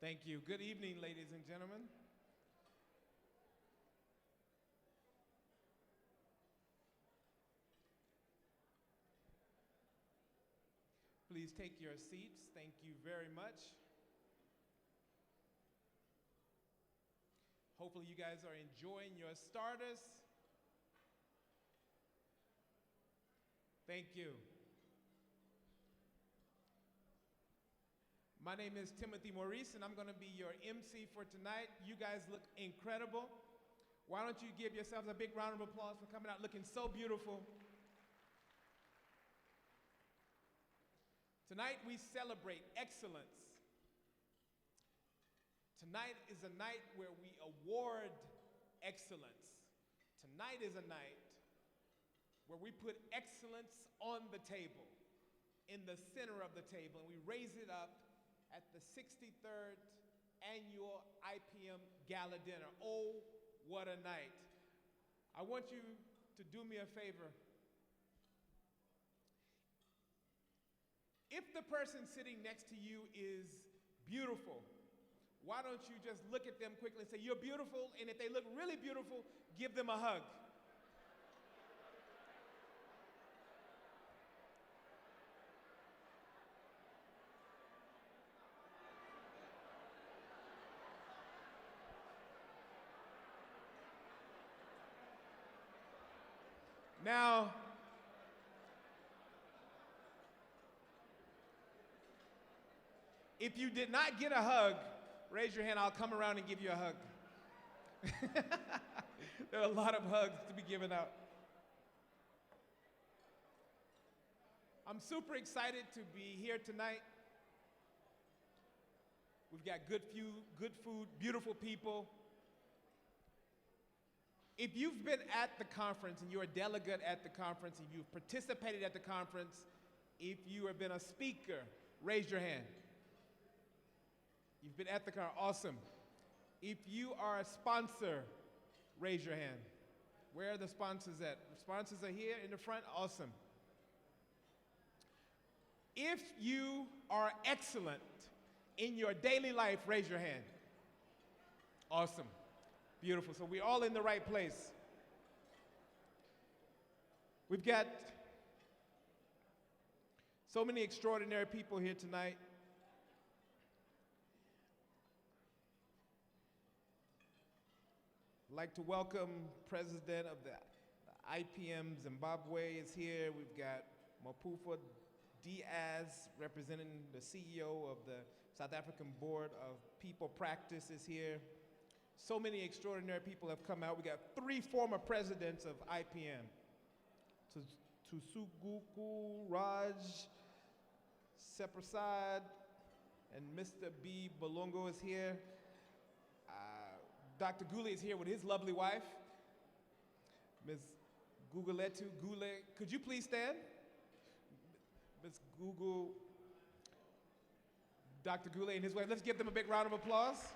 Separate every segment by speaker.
Speaker 1: Thank you. Good evening, ladies and gentlemen. Please take your seats. Thank you very much. Hopefully you guys are enjoying your starters. Thank you. My name is Timothy Maurice, and I'm going to be your MC for tonight. You guys look incredible. Why don't you give yourselves a big round of applause for coming out looking so beautiful. Tonight we celebrate excellence. Tonight is a night where we award excellence. Tonight is a night where we put excellence on the table, in the center of the table, and we raise it up at the 63rd Annual IPM Gala Dinner. Oh, what a night. I want you to do me a favor. If the person sitting next to you is beautiful, why don't you just look at them quickly and say, "You're beautiful," and if they look really beautiful, give them a hug. Now, if you did not get a hug, raise your hand. I'll come around and give you a hug. There are a lot of hugs to be given out. I'm super excited to be here tonight. We've got good food, beautiful people. If you've been at the conference and you're a delegate at the conference, if you've participated at the conference, if you have been a speaker, raise your hand. You've been at the conference, awesome. If you are a sponsor, raise your hand. Where are the sponsors at? The sponsors are here in the front, awesome. If you are excellent in your daily life, raise your hand. Awesome. Beautiful. So we're all in the right place. We've got so many extraordinary people here tonight. I'd like to welcome President of the IPM Zimbabwe is here. We've got Mapufa Diaz representing the CEO of the South African Board of People Practice is here. So many extraordinary people have come out. We got 3 former presidents of IPM. Tusuguku Raj Seprasad and Mr. B. Balongo is here. Dr. Gule is here with his lovely wife, Ms. Guguletu Gule. Could you please stand? Ms. Google, Dr. Gule and his wife. Let's give them a big round of applause.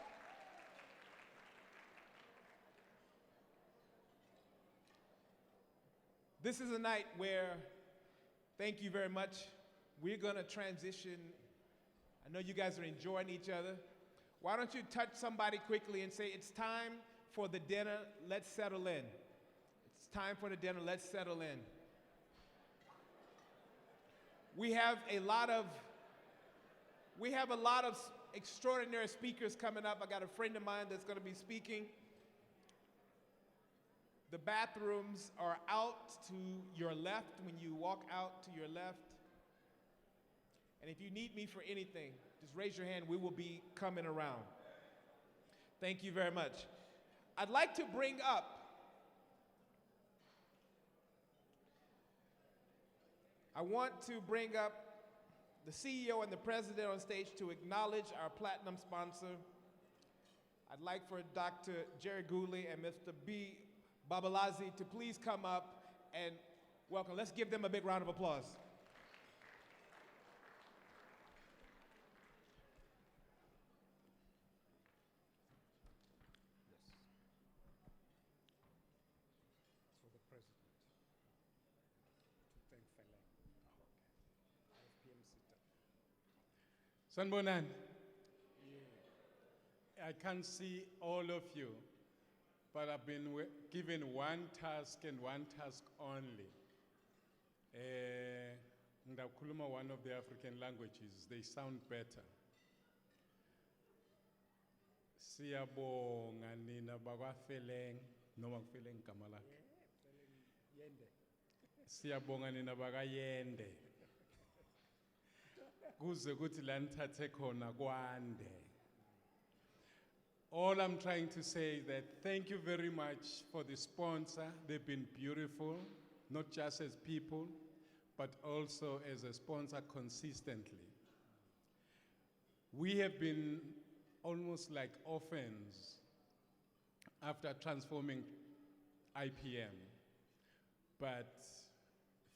Speaker 1: This is a night where, thank you very much, we're going to transition. I know you guys are enjoying each other. Why don't you touch somebody quickly and say, "It's time for the dinner, let's settle in." It's time for the dinner, let's settle in. We have a lot of extraordinary speakers coming up. I got a friend of mine that's going to be speaking. The bathrooms are out to your left when you walk out to your left. And if you need me for anything, just raise your hand. We will be coming around. Thank you very much. I'd like to bring up the CEO and the president on stage to acknowledge our platinum sponsor. I'd like for Dr. Jerry Gooley and Mr. B. Babalazi to please come up and welcome. Let's give them a big round of applause.
Speaker 2: For the president to thank Felek. IPM Sita.
Speaker 1: Sanbonan.
Speaker 2: Yeah.
Speaker 3: I can't see all of you, but I've been given one task and one task only. Ndakuluma one of the African languages, they sound better. Siyabonga nina bakwaFeleng, noma kuFeleng igama lakhe.
Speaker 2: Yende.
Speaker 3: Siyabonga nina bakayende. Kuze kuthi la nithathe khona kwande. All I'm trying to say is that thank you very much for the sponsor. They've been beautiful, not just as people, but also as a sponsor consistently. We have been almost like orphans after transforming IPM. But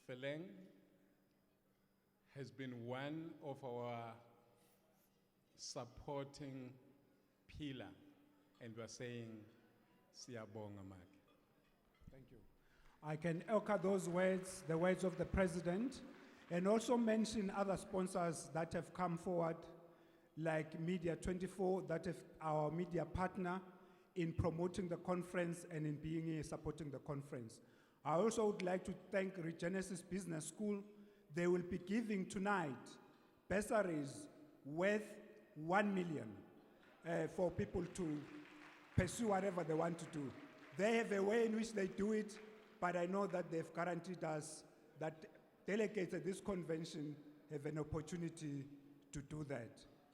Speaker 3: Feleng has been one of our supporting pillar, and we're saying, siyabonga maki.
Speaker 2: Thank you. I can echo those words, the words of the President, and also mention other sponsors that have come forward, like Media 24, that is our media partner in promoting the conference and in being here supporting the conference. I also would like to thank Regenesis Business School. They will be giving tonight bursaries worth 1 million for people to pursue whatever they want to do. They have a way in which they do it, but I know that they've guaranteed us that delegates at this convention have an opportunity to do that.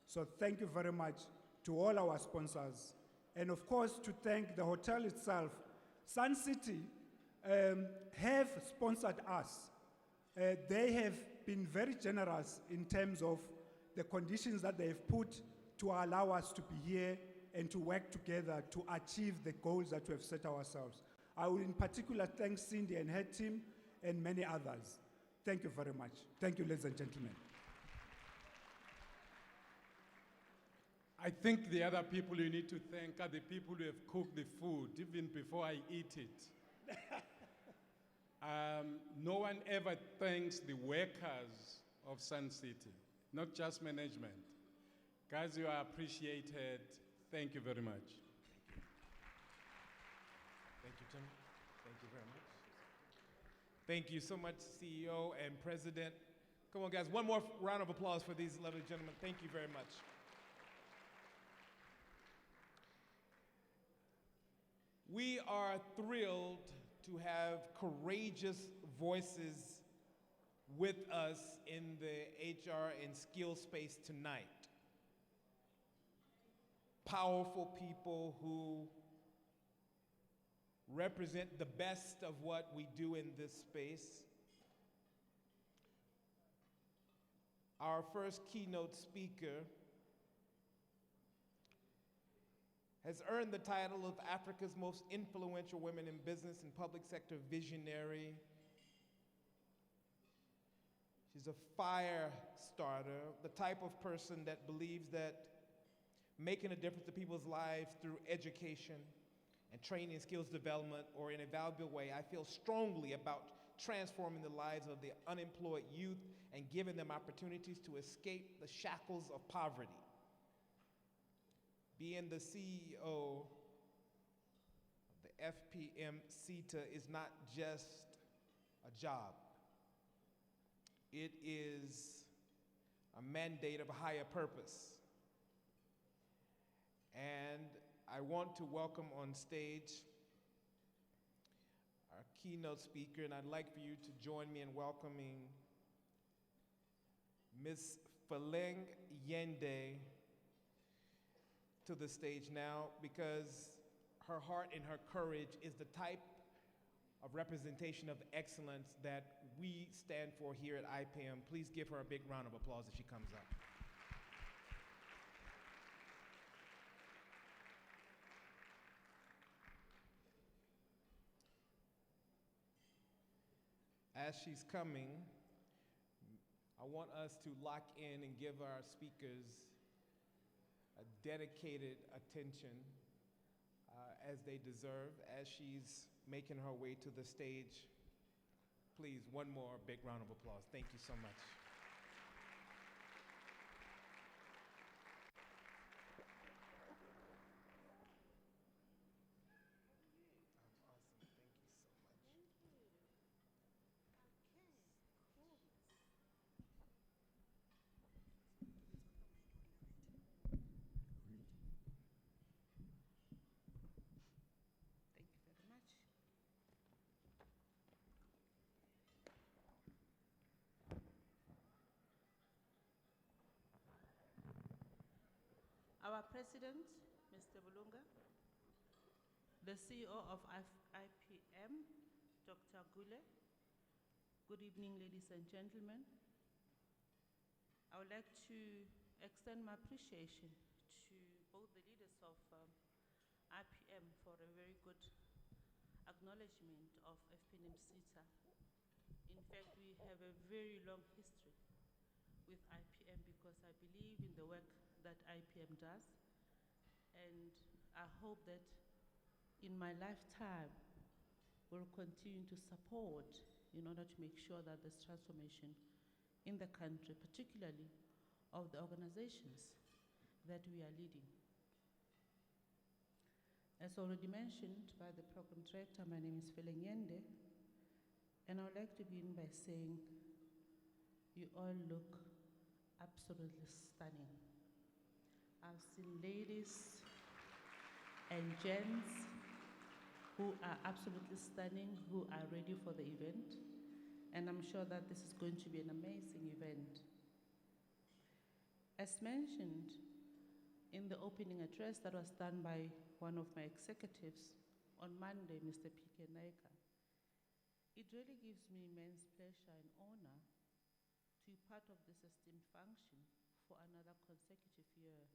Speaker 2: So thank you very much to all our sponsors. And of course, to thank the hotel itself. Sun City have sponsored us. They have been very generous in terms of the conditions that they've put to allow us to be here and to work together to achieve the goals that we have set ourselves. I will in particular thank Cindy and her team and many others. Thank you very much. Thank you, ladies and gentlemen.
Speaker 3: I think the other people you need to thank are the people who have cooked the food, even before I eat it. No one ever thanks the workers of Sun City, not just management. Guys, you are appreciated. Thank you very much.
Speaker 1: Thank you, Tim. Thank you very much. Thank you so much, CEO and President. Come on, guys, one more round of applause for these lovely gentlemen. Thank you very much. We are thrilled to have courageous voices with us in the HR and skill space tonight. Powerful people who represent the best of what we do in this space. Our first keynote speaker has earned the title of Africa's most influential women in business and public sector visionary. She's a fire starter, the type of person that believes that making a difference to people's lives through education and training and skills development or in a valuable way. I feel strongly about transforming the lives of the unemployed youth and giving them opportunities to escape the shackles of poverty. Being the CEO of the FPM CETA is not just a job. It is a mandate of a higher purpose. And I want to welcome on stage our keynote speaker, and I'd like for you to join me in welcoming Ms. Feleng Yende to the stage now, because her heart and her courage is the type of representation of excellence that we stand for here at IPM. Please give her a big round of applause as she comes up. As she's coming, I want us to lock in and give our speakers a dedicated attention as they deserve. As she's making her way to the stage, please, one more big round of applause. Thank you so much.
Speaker 4: our President, Mr. Bulunga, the CEO of IPM, Dr. Gule. Good evening, ladies and gentlemen. I would like to extend my appreciation to both the leaders of IPM for a very good acknowledgement of FPNM CETA. In fact, we have a very long history with IPM because I believe in the work that IPM does, and I hope that in my lifetime we'll continue to support in order to make sure that there's transformation in the country, particularly of the organizations that we are leading. As already mentioned by the program director, my name is Nyende, and I would like to begin by saying you all look absolutely stunning. I've seen ladies and gents who are absolutely stunning, who are ready for the event, and I'm sure that this is going to be an amazing event. As mentioned in the opening address that was done by one of my executives on Monday, Mr. P.K. Naika, it really gives me immense pleasure and honor to be part of this esteemed function for another consecutive year.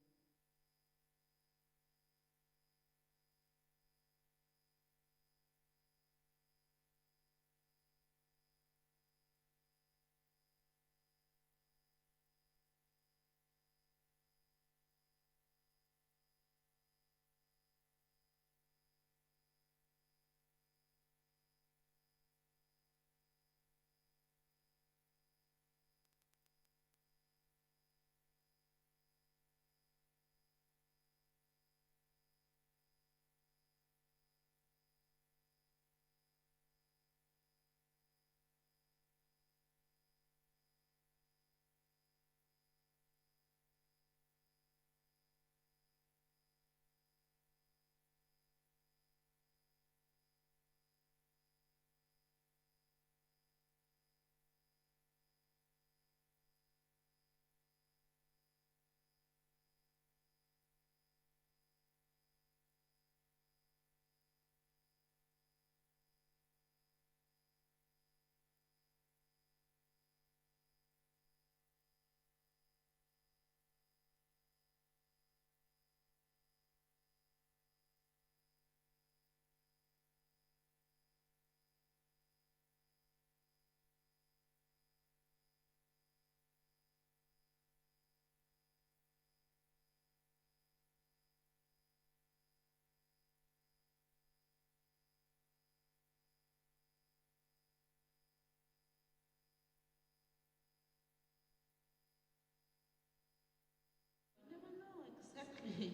Speaker 4: Exactly.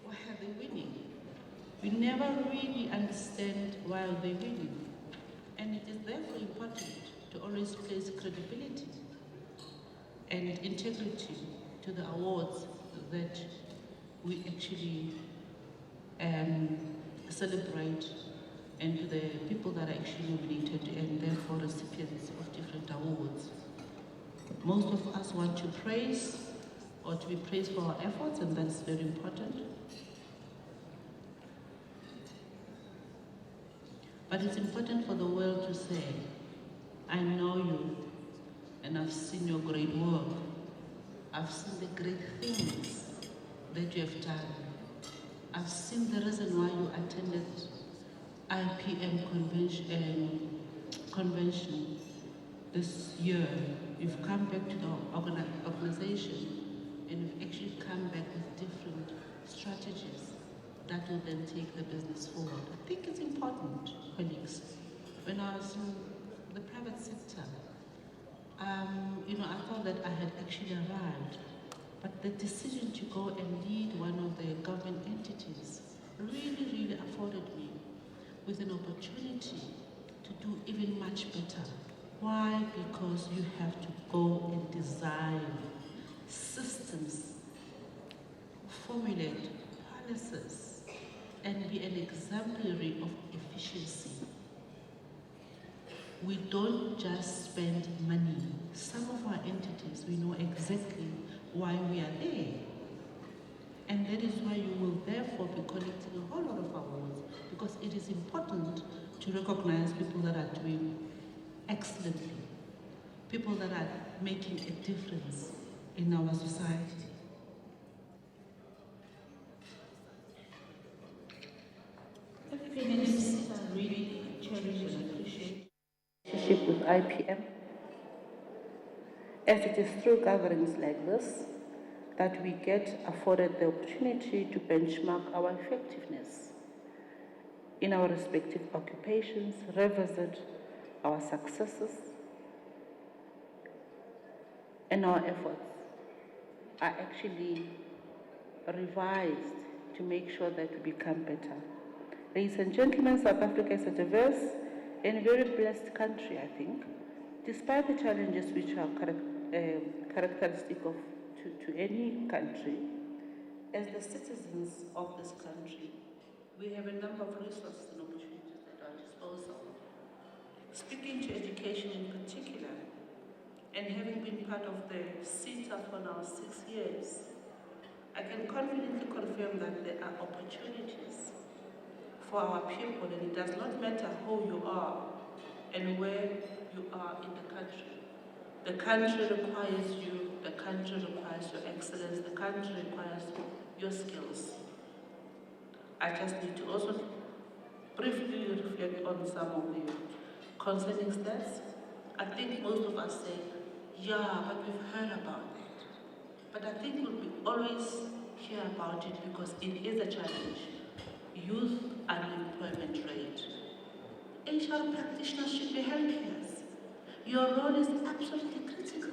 Speaker 4: Why are they winning? We never really understand why they're winning. And it is therefore important to always place credibility and integrity to the awards that we actually celebrate, and to the people that are actually nominated and therefore recipients of different awards. Most of us want to praise or to be praised for our efforts, and that's very important. But it's important for the world to say, I know you, and I've seen your great work. I've seen the great things that you have done. I've seen the reason why you attended IPM convention this year. You've come back to the organization, and you've actually come back with different strategies that will then take the business forward. I think it's important, colleagues. When I was in the private sector, I thought that I had actually arrived, but the decision to go and lead one of the government entities really afforded me with an opportunity to do even much better. Why? Because you have to go and design systems, formulate policies, and be an exemplary of efficiency. We don't just spend money. Some of our entities, we know exactly why we are there. And that is why you will therefore be collecting a whole lot of awards, because it is important to recognize people that are doing excellently, people that are making a difference in our society. Feminists really cherish and appreciate relationship with IPM, as it is through gatherings like this that we get afforded the opportunity to benchmark our effectiveness in our respective occupations, revisit our successes, and our efforts are actually revised to make sure that we become better. Ladies and gentlemen, South Africa is a diverse and very blessed country, I think, despite the challenges which are characteristic of to any country. As the citizens of this country, we have a number of resources and opportunities at our disposal. Speaking to education in particular, and having been part of the CETA for now 6 years, I can confidently confirm that there are opportunities for our people, and it does not matter who you are and where you are in the country. The country requires you, the country requires your excellence, the country requires your skills. I just need to also briefly reflect on some of the concerning stats. I think most of us say, yeah, but we've heard about it. But I think we'll always hear about it because it is a challenge. Youth unemployment rate. HR practitioners should be helping us. Your role is absolutely critical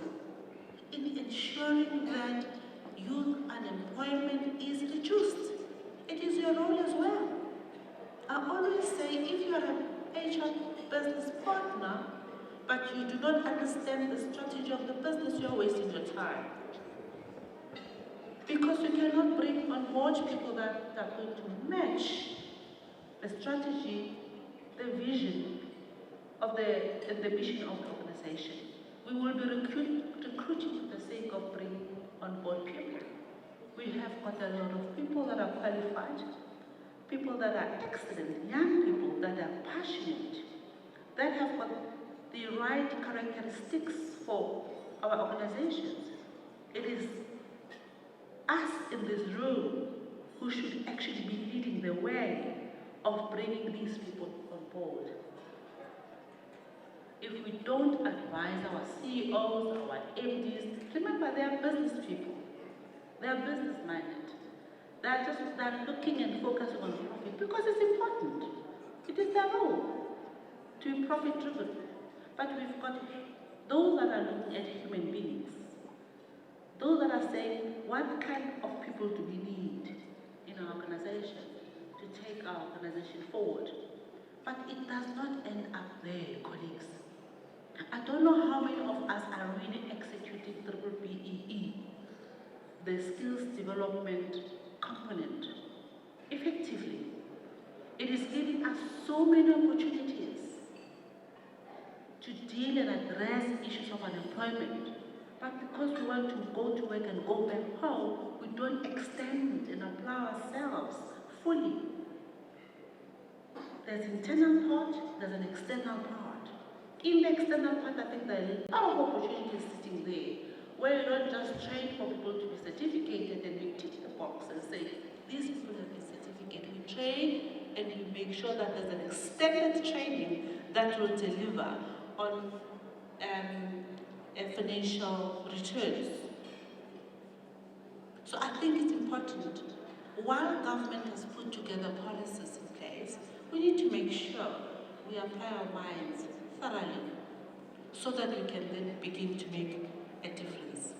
Speaker 4: in ensuring that youth unemployment is reduced. It is your role as well. I always say, if you are an HR business partner, but you do not understand the strategy of the business, you are wasting your time. Because you cannot bring on board people that are going to match the strategy, the vision of the mission of the organization. We will be recruiting for the sake of bringing on board people. We have got a lot of people that are qualified, people that are excellent, young people that are passionate, that have got the right characteristics for our organizations. It is us in this room who should actually be leading the way of bringing these people on board. If we don't advise our CEOs, our MDs, remember they are business people. They are business-minded. They're looking and focusing on profit because it's important. It is their role to be profit-driven. But we've got those that are looking at human beings. Those that are saying, what kind of people do we need in our organization to take our organization forward? But it does not end up there, colleagues. I don't know how many of us are really executing BBEE, the skills development component, effectively. It is giving us so many opportunities to deal and address issues of unemployment. But because we want to go to work and go back home, we don't extend and apply ourselves fully. There's internal part, there's an external part. In the external part, I think there are a lot of opportunities sitting there, where you don't just train for people to be certificated and we tick the box and say, these people have been certificated. We train and we make sure that there's an extended training that will deliver on financial returns. So I think it's important, while government has put together policies in place, we need to make sure we apply our minds thoroughly so that we can then begin to make a difference.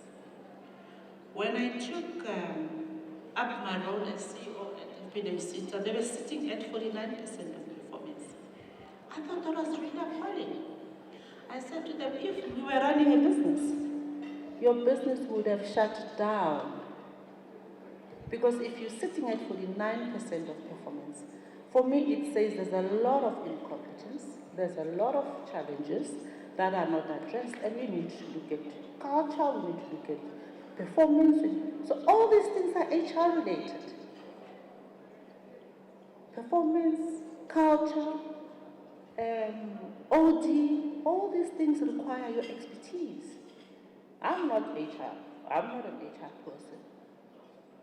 Speaker 4: When I took up my role as CEO at IPM CETA, they were sitting at 49% of performance. I thought that was really appalling. I said to them, if we were running a business, your business would have shut down. Because if you're sitting at 49% of performance, for me it says there's a lot of incompetence, there's a lot of challenges that are not addressed, and we need to look at culture, we need to look at
Speaker 5: performance. So all these things are HR related. Performance, culture, OD, all these things require your expertise. I'm not HR. I'm not an HR person.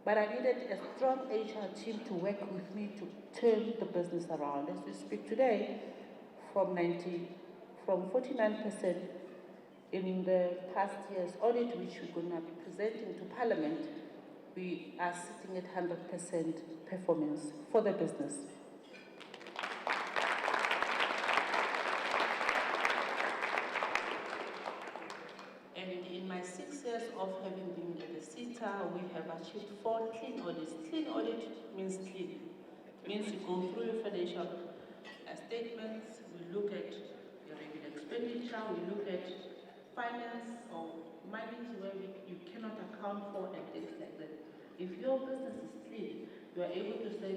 Speaker 5: But I needed a strong HR team to work with me to turn the business around. As we speak today, from 49% in the past year's audit, which we're going to be presenting to Parliament, we are sitting at 100% performance for the business. And in my 6 years of having been at the CETA, we have achieved 4 clean audits. Clean audit means clean. It means you go through your financial statements, we look at your regular expenditure, we look at finance or money where you cannot account for and things like that. If your business is clean, you are able to say,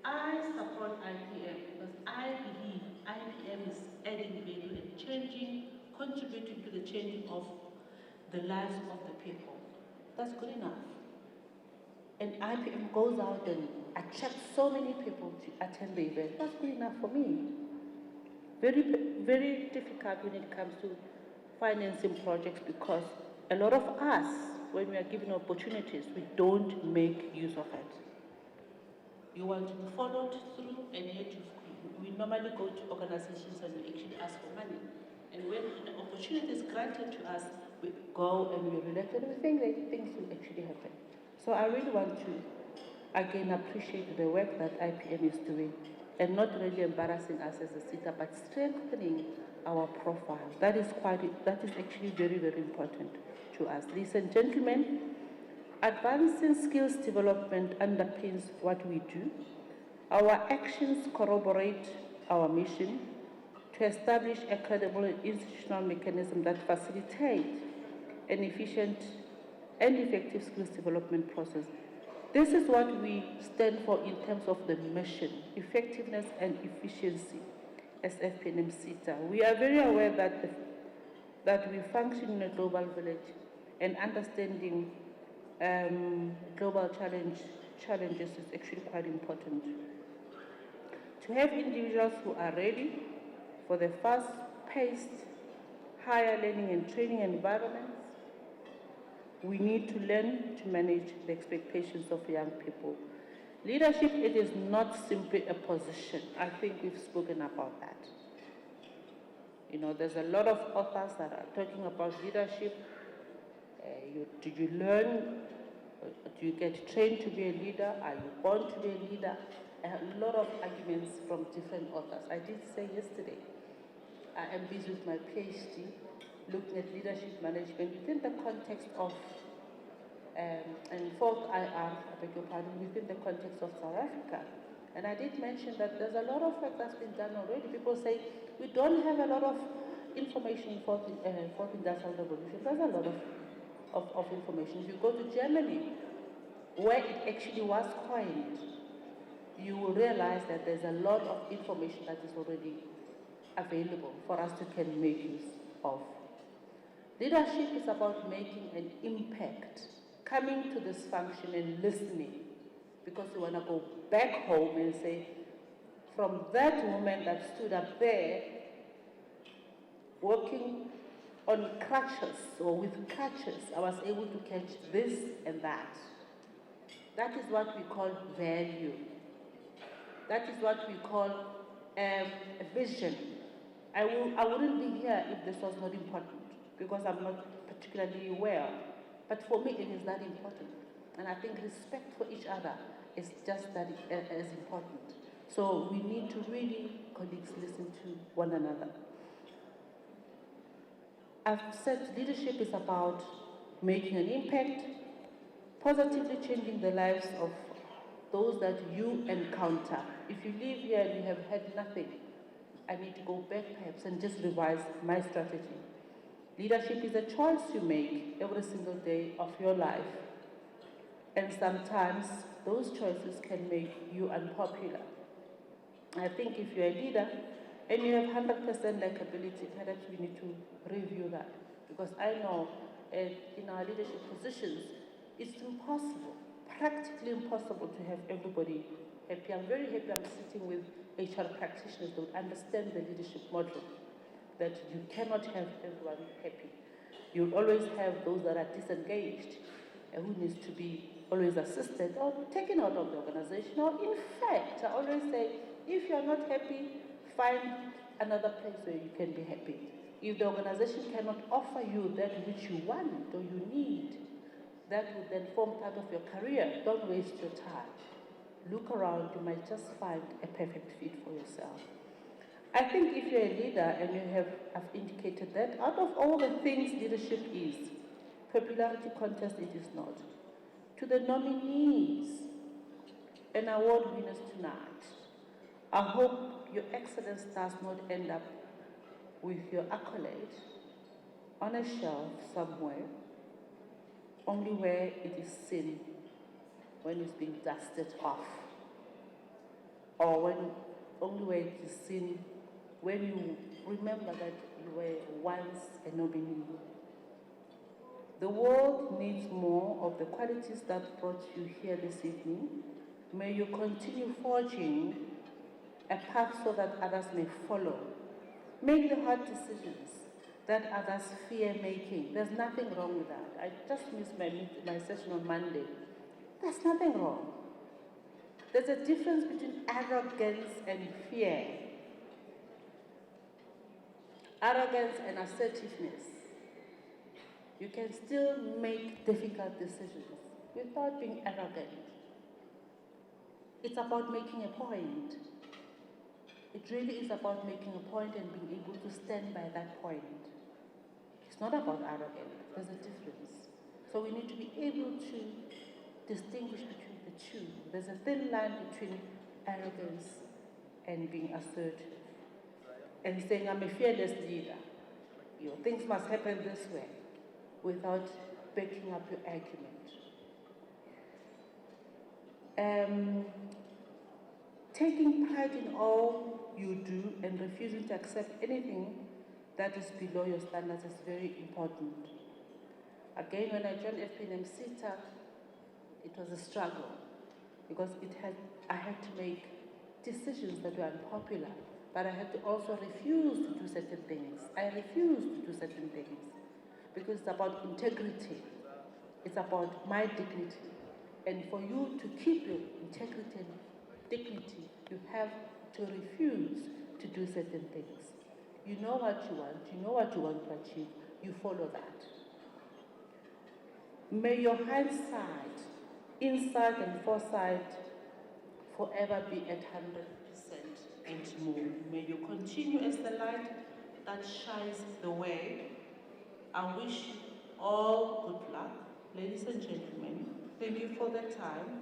Speaker 5: I support IPM because I believe IPM is adding value and changing, contributing to the changing of the lives of the people. That's good enough. And IPM goes out and attracts so many people to attend the event. That's good enough for me. Very, very difficult when it comes to financing projects because a lot of us, when we are given opportunities, we don't make use of it. You want to be followed through, and yet we normally go to organizations and we actually ask for money. And when an opportunity is granted to us, we go and we relate and we think that things will actually happen. So I really want to, again, appreciate the work that IPM is doing and not really embarrassing us as a CETA, but strengthening our profile. That is actually very, very important to us. Ladies and gentlemen, advancing skills development underpins what we do. Our actions corroborate our mission to establish a credible institutional mechanism that facilitates an efficient and effective skills development process. This is what we stand for in terms of the mission, effectiveness and efficiency as FPNM CETA. We are very aware that we function in a global village and understanding global challenges is actually quite important. To have individuals who are ready for the fast-paced, higher learning and training environments, we need to learn to manage the expectations of young people. Leadership, it is not simply a position. I think we've spoken about that. You know, there's a lot of authors that are talking about leadership. Do you learn? Do you get trained to be a leader? Are you born to be a leader? A lot of arguments from different authors. I did say yesterday, I am busy with my PhD, looking at leadership management within the context of, and fourth IR, I beg your pardon, within the context of South Africa. And I did mention that there's a lot of work that's been done already. People say, we don't have a lot of information for the fourth industrial revolution. There's a lot of information. If you go to Germany, where it actually was coined, you will realize that there's a lot of information that is already available for us to can make use of. Leadership is about making an impact, coming to this function and listening, because we want to go back home and say, from that woman that stood up there, working on crutches or with crutches, I was able to catch this and that. That is what we call value. That is what we call a vision. I wouldn't be here if this was not important, because I'm not particularly aware. But for me, it is that important. And I think respect for each other is just that as important. So we need to really, colleagues, listen to one another. I've said leadership is about making an impact, positively changing the lives of those that you encounter. If you live here and you have had nothing, I need to go back perhaps and just revise my strategy. Leadership is a choice you make every single day of your life. And sometimes those choices can make you unpopular. I think if you're a leader and you have 100% likability, perhaps we need to review that. Because I know in our leadership positions, It's impossible, practically impossible to have everybody happy. I'm very happy I'm sitting with HR practitioners that would understand the leadership model, that you cannot have everyone happy. You'll always have those that are disengaged and who needs to be always assisted or taken out of the organization. Or in fact, I always say, if you're not happy, find another place where you can be happy. If the organization cannot offer you that which you want or you need, that would then form part of your career. Don't waste your time. Look around, you might just find a perfect fit for yourself. I think if you're a leader and I've indicated that, out of all the things leadership is, popularity contest it is not. To the nominees and award winners tonight, I hope your excellence does not end up with your accolade on a shelf somewhere, only where it is seen when it's being dusted off, or only where it is seen when you remember that you were once a nominee. The world needs more of the qualities that brought you here this evening. May you continue forging a path so that others may follow. Make the hard decisions that others fear making. There's nothing wrong with that. I just missed my session on Monday. There's nothing wrong. There's a difference between arrogance and fear. Arrogance and assertiveness. You can still make difficult decisions without being arrogant. It's about making a point. It really is about making a point and being able to stand by that point. It's not about arrogance. There's a difference. So we need to be able to distinguish between the two. There's a thin line between arrogance and being assertive. And saying, I'm a fearless leader. Things must happen this way, without backing up your argument. Taking pride in all you do and refusing to accept anything that is below your standards is very important. Again, when I joined FPNM CETA, it was a struggle because I had to make decisions that were unpopular, but I had to also refuse to do certain things. I refused to do certain things because it's about integrity. It's about my dignity. And for you to keep your integrity and dignity, you have to refuse to do certain things. You know what you want to achieve, you follow that. May your hindsight, insight and foresight forever be at 100% and more. May you continue as the light that shines the way. I wish you all good luck, ladies and gentlemen. Thank you for the time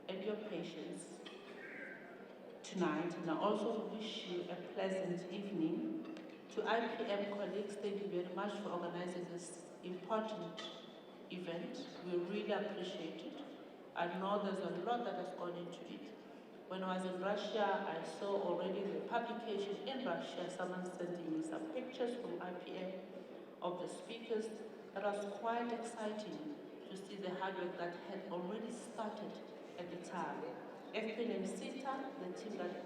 Speaker 5: and your patience tonight, and I also wish you a pleasant evening. To IPM colleagues, thank you very much for organizing this important event. We really appreciate it. I know there's a lot that has gone into it. When I was in Russia, I saw already the publication in Russia, someone sending me some pictures from IPM of the speakers. That was quite exciting to see the hard work that had already started at the time. FPNM CETA, the team that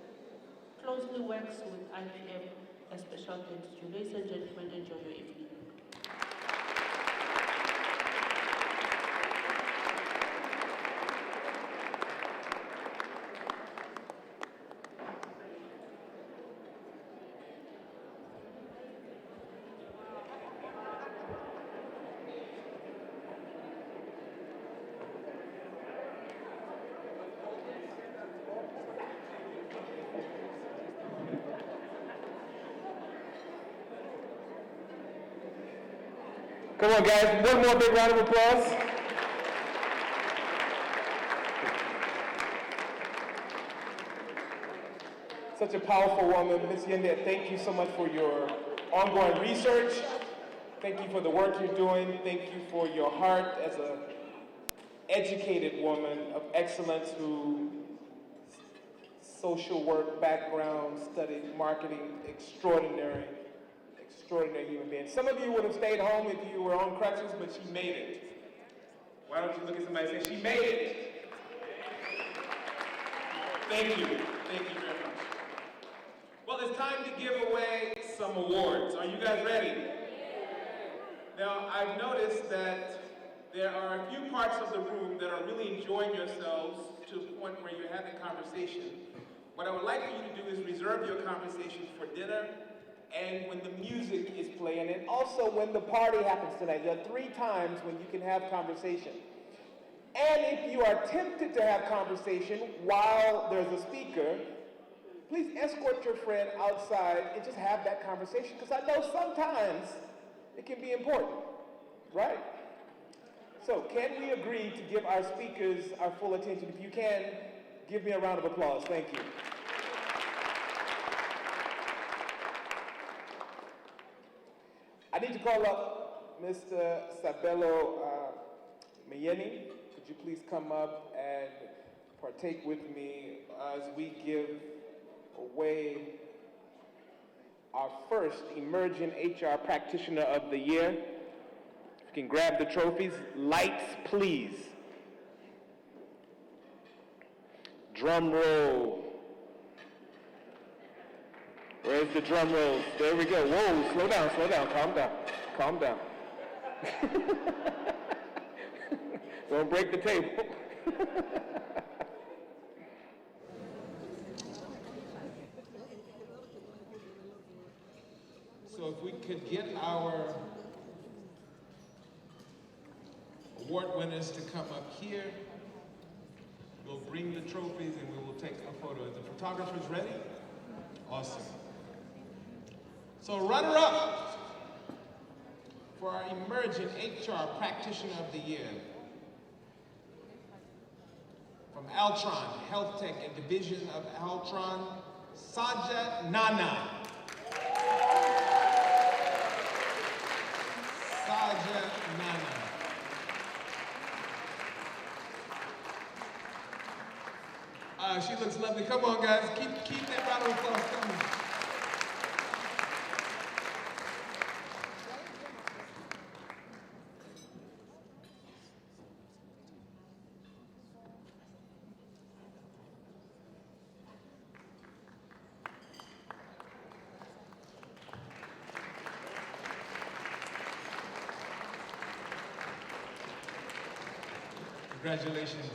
Speaker 5: closely works with IPM, a special thanks to you. Ladies and gentlemen, enjoy your evening.
Speaker 1: Come on, guys, one more big round of applause. Such a powerful woman. Ms. Yende, thank you so much for your ongoing research. Thank you for the work you're doing. Thank you for your heart as an educated woman of excellence who social work background, studied marketing, extraordinary human being. Some of you would have stayed home if you were on crutches, but she made it. Why don't you look at somebody and say, she made it? Thank you. Thank you very much. Well, it's time to give away some awards. Are you guys ready? Now, I've noticed that there are a few parts of the room that are really enjoying yourselves to the point where you're having conversation. What I would like for you to do is reserve your conversations for dinner and when the music is playing, and also when the party happens tonight. There are 3 times when you can have conversation. And if you are tempted to have conversation while there's a speaker, please escort your friend outside and just have that conversation, because I know sometimes it can be important, right? So can we agree to give our speakers our full attention? If you can, give me a round of applause. Thank you. I need to call up Mr. Sabelo Mayeni. Could you please come up and partake with me as we give away our first Emerging HR Practitioner of the Year. If you can grab the trophies. Lights, please. Drum roll. Where's the drum rolls? There we go. Whoa, slow down, calm down. Don't break the table. So if we could get our award winners to come up here, we'll bring the trophies and we will take a photo. Are the photographers ready? Awesome. So runner-up for our Emerging HR Practitioner of the Year from Altron, Health Tech and Division of Altron, Saja Nana. Saja Nana. She looks lovely. Come on, guys. Keep that round of applause coming. Congratulations.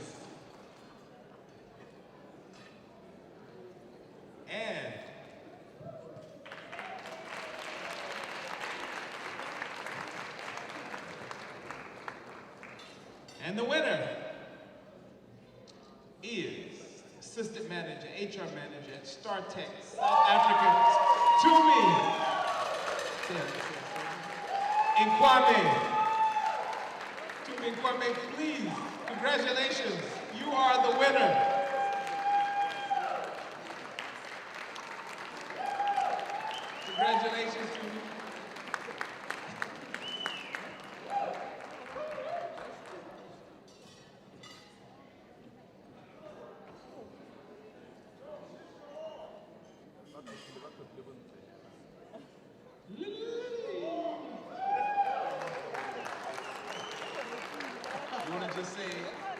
Speaker 1: And the winner is Assistant Manager, HR Manager at StarTech South Africa, Tumi Nkwame. Tumi Nkwame, please, congratulations, you are the winner. Congratulations, Tumi. You want to just say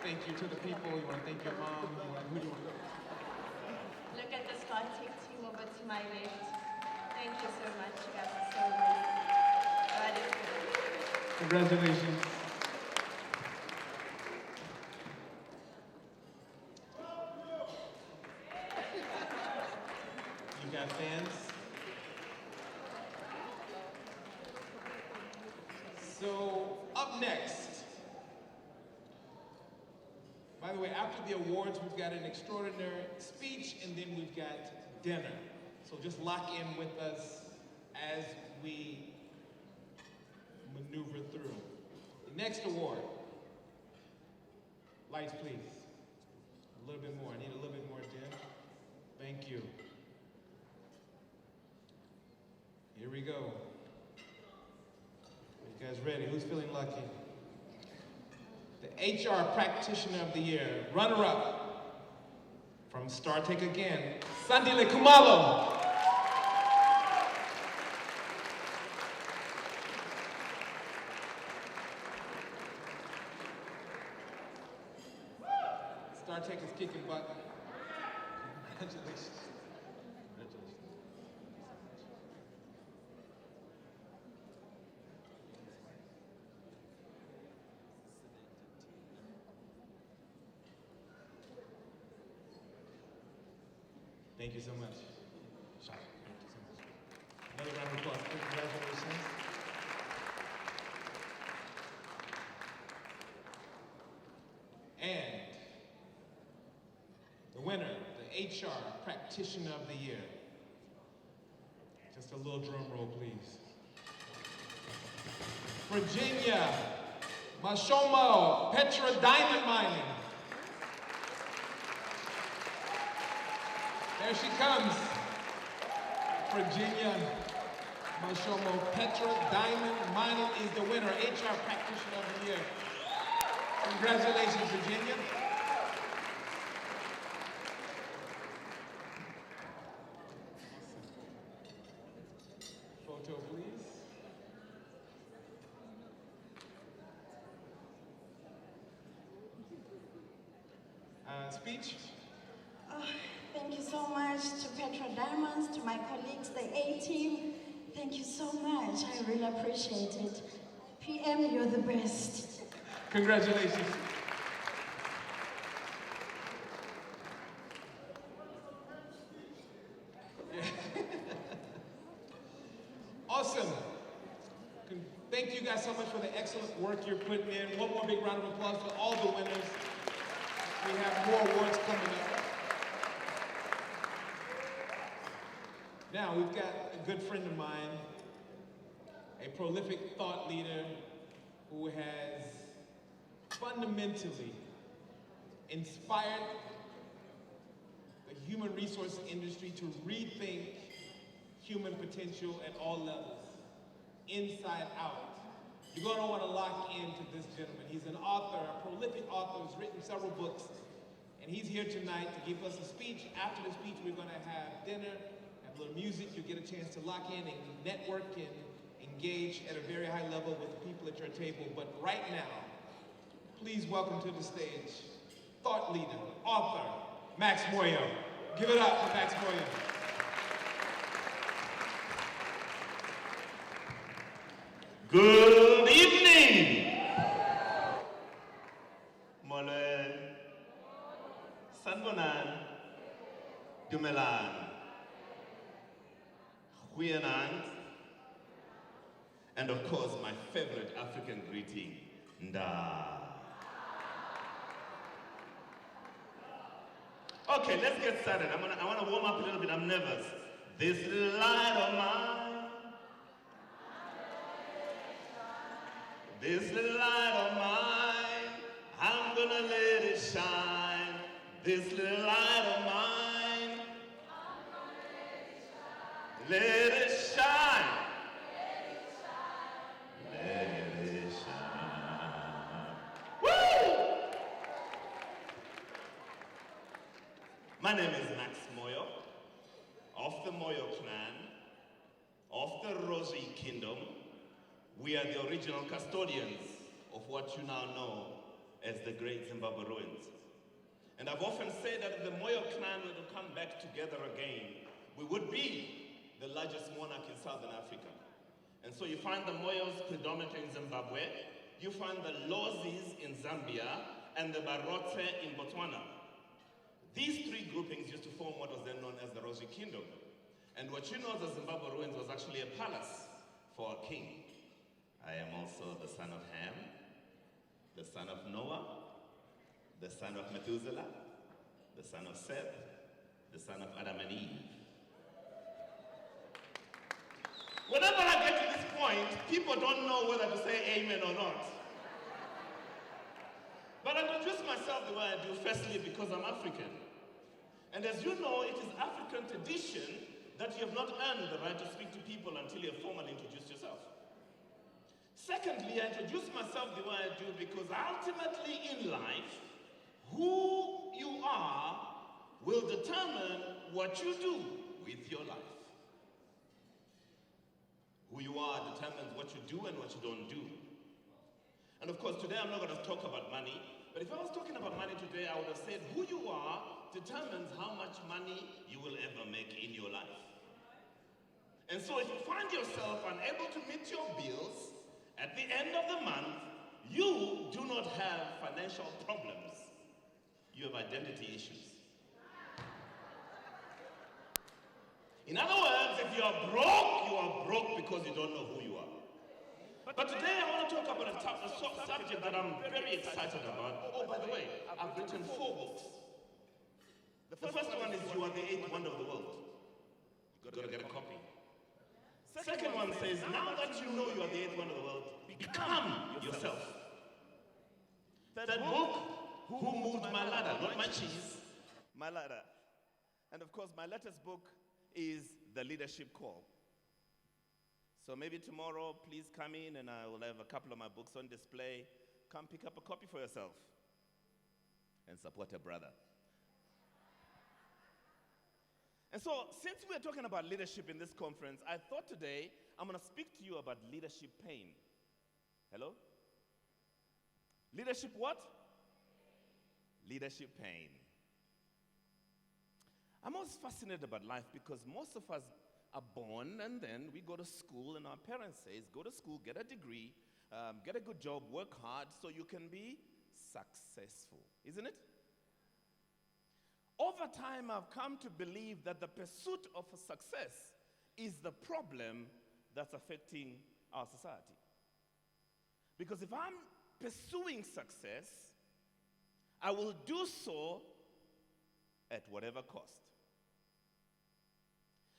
Speaker 1: thank you to the people? You want to thank your mom? Who do you want to?
Speaker 6: Look at the StarTech team over to my left. Thank you so much. You guys are so amazing. God is good.
Speaker 1: Congratulations. You got fans? So, up next. By the way, after the awards, we've got an extraordinary speech, and then we've got dinner. So just lock in with us as we maneuver through. The next award. Lights, please. A little bit more. I need a little bit more dim. Thank you. Here we go. Are you guys ready? Who's feeling lucky? The HR Practitioner of the Year, runner-up from StarTech again, Sandile Kumalo. StarTech is kicking butt. Congratulations. Thank you so much. Thank you so much. Another round of applause. Congratulations. And the winner, the HR Practitioner of the Year. Just a little drum roll, please. Virginia Mashomo, Petra Diamond Mining. There she comes. Virginia Mashomo, Petra Diamond Mining is the winner, HR Practitioner of the Year. Congratulations, Virginia. Photo, please. Speech?
Speaker 7: Thank you so much to Petra Diamonds, to my colleagues, the A-team. Thank you so much. I really appreciate it. PM, you're the best.
Speaker 1: Congratulations. Awesome. Thank you guys so much for the excellent work you're putting in. One more big round of applause for all the winners. We have more awards coming up. Now, we've got a good friend of mine, a prolific thought leader who has fundamentally inspired the human resource industry to rethink human potential at all levels, inside out. You're going to want to lock into this gentleman. He's an author, a prolific author who's written several books, and he's here tonight to give us a speech. After the speech, we're going to have dinner, have a little music. You'll get a chance to lock in and network and engage at a very high level with the people at your table. But right now, please welcome to the stage, thought leader, author, Max Moyo. Give it up for Max Moyo.
Speaker 8: Good evening. Mole, Sanbonan, Dumelan, Huyenang, and of course my favorite African greeting, Nda. Okay, let's get started. I want to warm up a little bit. I'm nervous. This little light of mine. This little light of mine, I'm gonna let it shine. This little light of mine, I'm gonna let it shine. Let it shine. Woo! My name is Max Moyo, of the Moyo clan, of the Rosy Kingdom. We are the original custodians of what you now know as the Great Zimbabwe Ruins. And I've often said that if the Moyo clan were to come back together again, we would be the largest monarch in Southern Africa. And so you find the Moyos predominantly in Zimbabwe, you find the Lozis in Zambia, and the Barotse in Botswana. These three groupings used to form what was then known as the Rosy Kingdom. And what you know as the Zimbabwe Ruins was actually a palace for a king. I am also the son of Ham, the son of Noah, the son of Methuselah, the son of Seth, the son of Adam and Eve. Whenever I get to this point, people don't know whether to say amen or not. But I introduce myself the way I do, firstly because I'm African. And as you know, it is African tradition that you have not earned the right to speak to people until you have formally introduced yourself. Secondly, I introduce myself the way I do because ultimately in life, who you are will determine what you do with your life. Who you are determines what you do and what you don't do. And of course, today I'm not going to talk about money But if I was talking about money today, I would have said who you are determines how much money you will ever make in your life. And so if you find yourself unable to meet your bills at the end of the month, you do not have financial problems. You have identity issues. In other words, if you are broke because you don't know who you are. But today I want to talk about a subject that I'm very excited about. Oh, by the way, I've written 4 books. The first one is You Are the Eighth Wonder of the World. You've got to get a copy. Second one says, now that you know you are the eighth wonder of the world, become yourself. Third book, Who Moved My Ladder? Not my cheese, my ladder. And of course, my latest book is The Leadership Call. So maybe tomorrow, please come in and I will have a couple of my books on display. Come pick up a copy for yourself and support a brother. And so, since we're talking about leadership in this conference, I thought today I'm going to speak to you about leadership pain. Hello? Leadership what? Leadership pain. I'm always fascinated about life because most of us are born and then we go to school and our parents say, go to school, get a degree, get a good job, work hard so you can be successful. Isn't it? Over time, I've come to believe that the pursuit of success is the problem that's affecting our society. Because if I'm pursuing success, I will do so at whatever cost.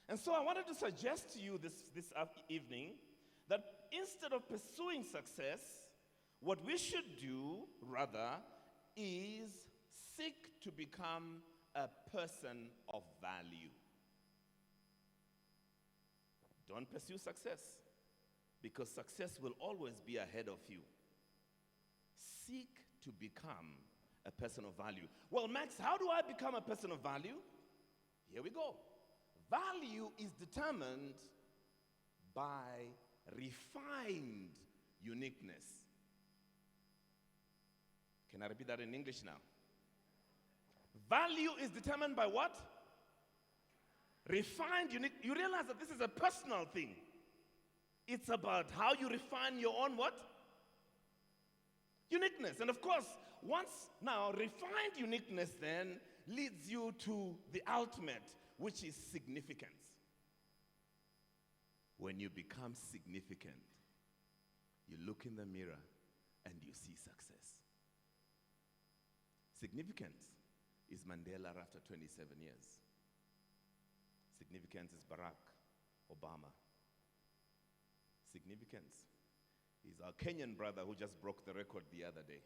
Speaker 8: And so I wanted to suggest to you this evening that instead of pursuing success, what we should do, rather, is seek to become a person of value. Don't pursue success, because success will always be ahead of you. Seek to become a person of value. Well, Max, how do I become a person of value? Here we go. Value is determined by refined uniqueness. Can I repeat that in English now? Value is determined by what? Refined, unique. You realize that this is a personal thing. It's about how you refine your own what? Uniqueness. And of course, once now, refined uniqueness then leads you to the ultimate, which is significance. When you become significant, you look in the mirror and you see success. Significance is Mandela after 27 years. Significance is Barack Obama. Significance is our Kenyan brother who just broke the record the other day.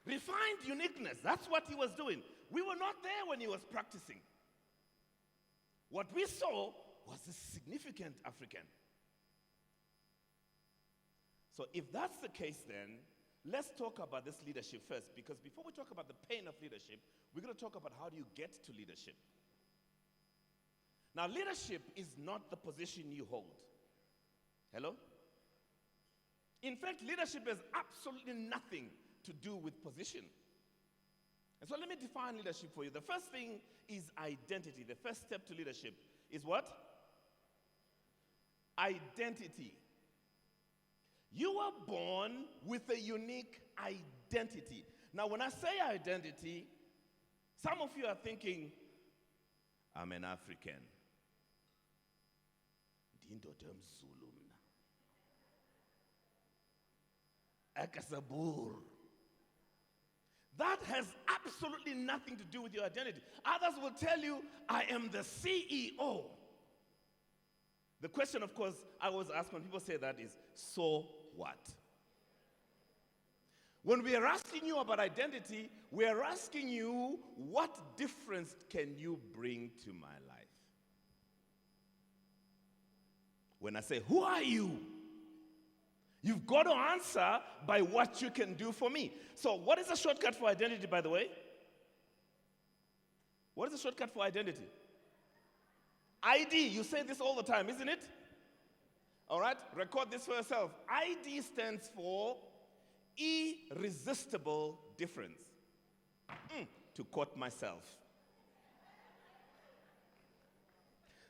Speaker 8: Refined uniqueness, that's what he was doing. We were not there when he was practicing. What we saw was a significant African. So if that's the case then, let's talk about this leadership first, because before we talk about the pain of leadership, we're going to talk about how do you get to leadership. Now, leadership is not the position you hold. Hello? In fact, leadership has absolutely nothing to do with position. And so let me define leadership for you. The first thing is identity. The first step to leadership is what? Identity. You were born with a unique identity. Now, when I say identity, some of you are thinking, I'm an African. Ndindodem Zulu mna. Akasabur. That has absolutely nothing to do with your identity. Others will tell you, I am the CEO. The question, of course, I always ask when people say that is, so what? When we are asking you about identity, we are asking you, what difference can you bring to my life? When I say, who are you? You've got to answer by what you can do for me. So what is the shortcut for identity, by the way? What is the shortcut for identity? ID, you say this all the time, isn't it? All right, record this for yourself. ID stands for irresistible difference. To quote myself.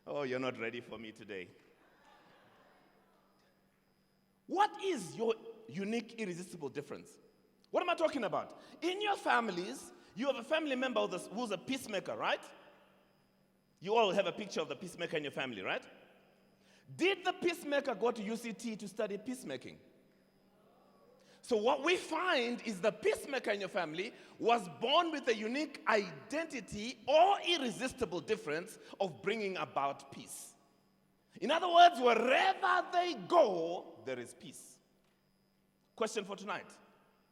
Speaker 8: Oh, you're not ready for me today. What is your unique, irresistible difference? What am I talking about? In your families, you have a family member who's a peacemaker, right? You all have a picture of the peacemaker in your family, right? Did the peacemaker go to UCT to study peacemaking? So what we find is the peacemaker in your family was born with a unique identity or irresistible difference of bringing about peace. In other words, wherever they go, there is peace. Question for tonight.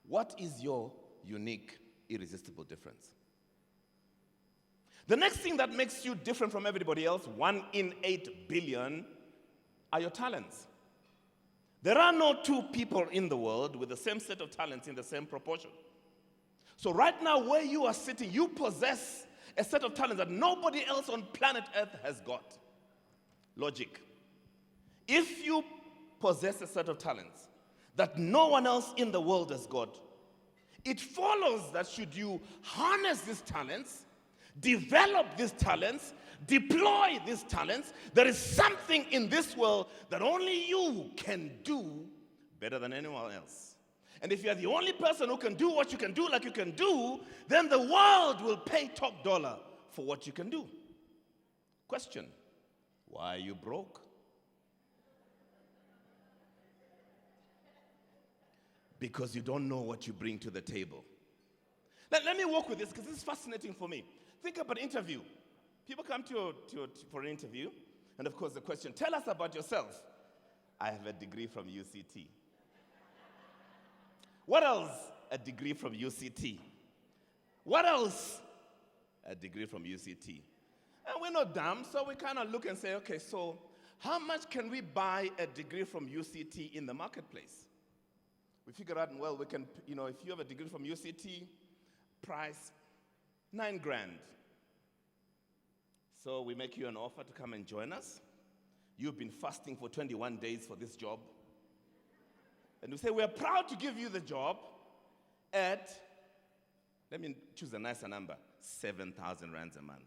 Speaker 8: What is your unique, irresistible difference? The next thing that makes you different from everybody else, 1 in 8 billion, are your talents. There are no two people in the world with the same set of talents in the same proportion. So right now, where you are sitting, you possess a set of talents that nobody else on planet Earth has got. Logic. If you possess a set of talents that no one else in the world has got, it follows that should you harness these talents, develop these talents, deploy these talents, there is something in this world that only you can do better than anyone else. And if you're the only person who can do what you can do like you can do, then the world will pay top dollar for what you can do. Question, why are you broke? Because you don't know what you bring to the table. Let me walk with this because this is fascinating for me. Think about an interview. People come for an interview, and of course the question, tell us about yourself. I have a degree from UCT. What else? A degree from UCT. What else? A degree from UCT. And we're not dumb, so we kind of look and say, okay, so how much can we buy a degree from UCT in the marketplace? We figure out, well, we can, if you have a degree from UCT, price $9,000. So we make you an offer to come and join us. You've been fasting for 21 days for this job. And we say, we're proud to give you the job at, let me choose a nicer number, 7,000 rands a month.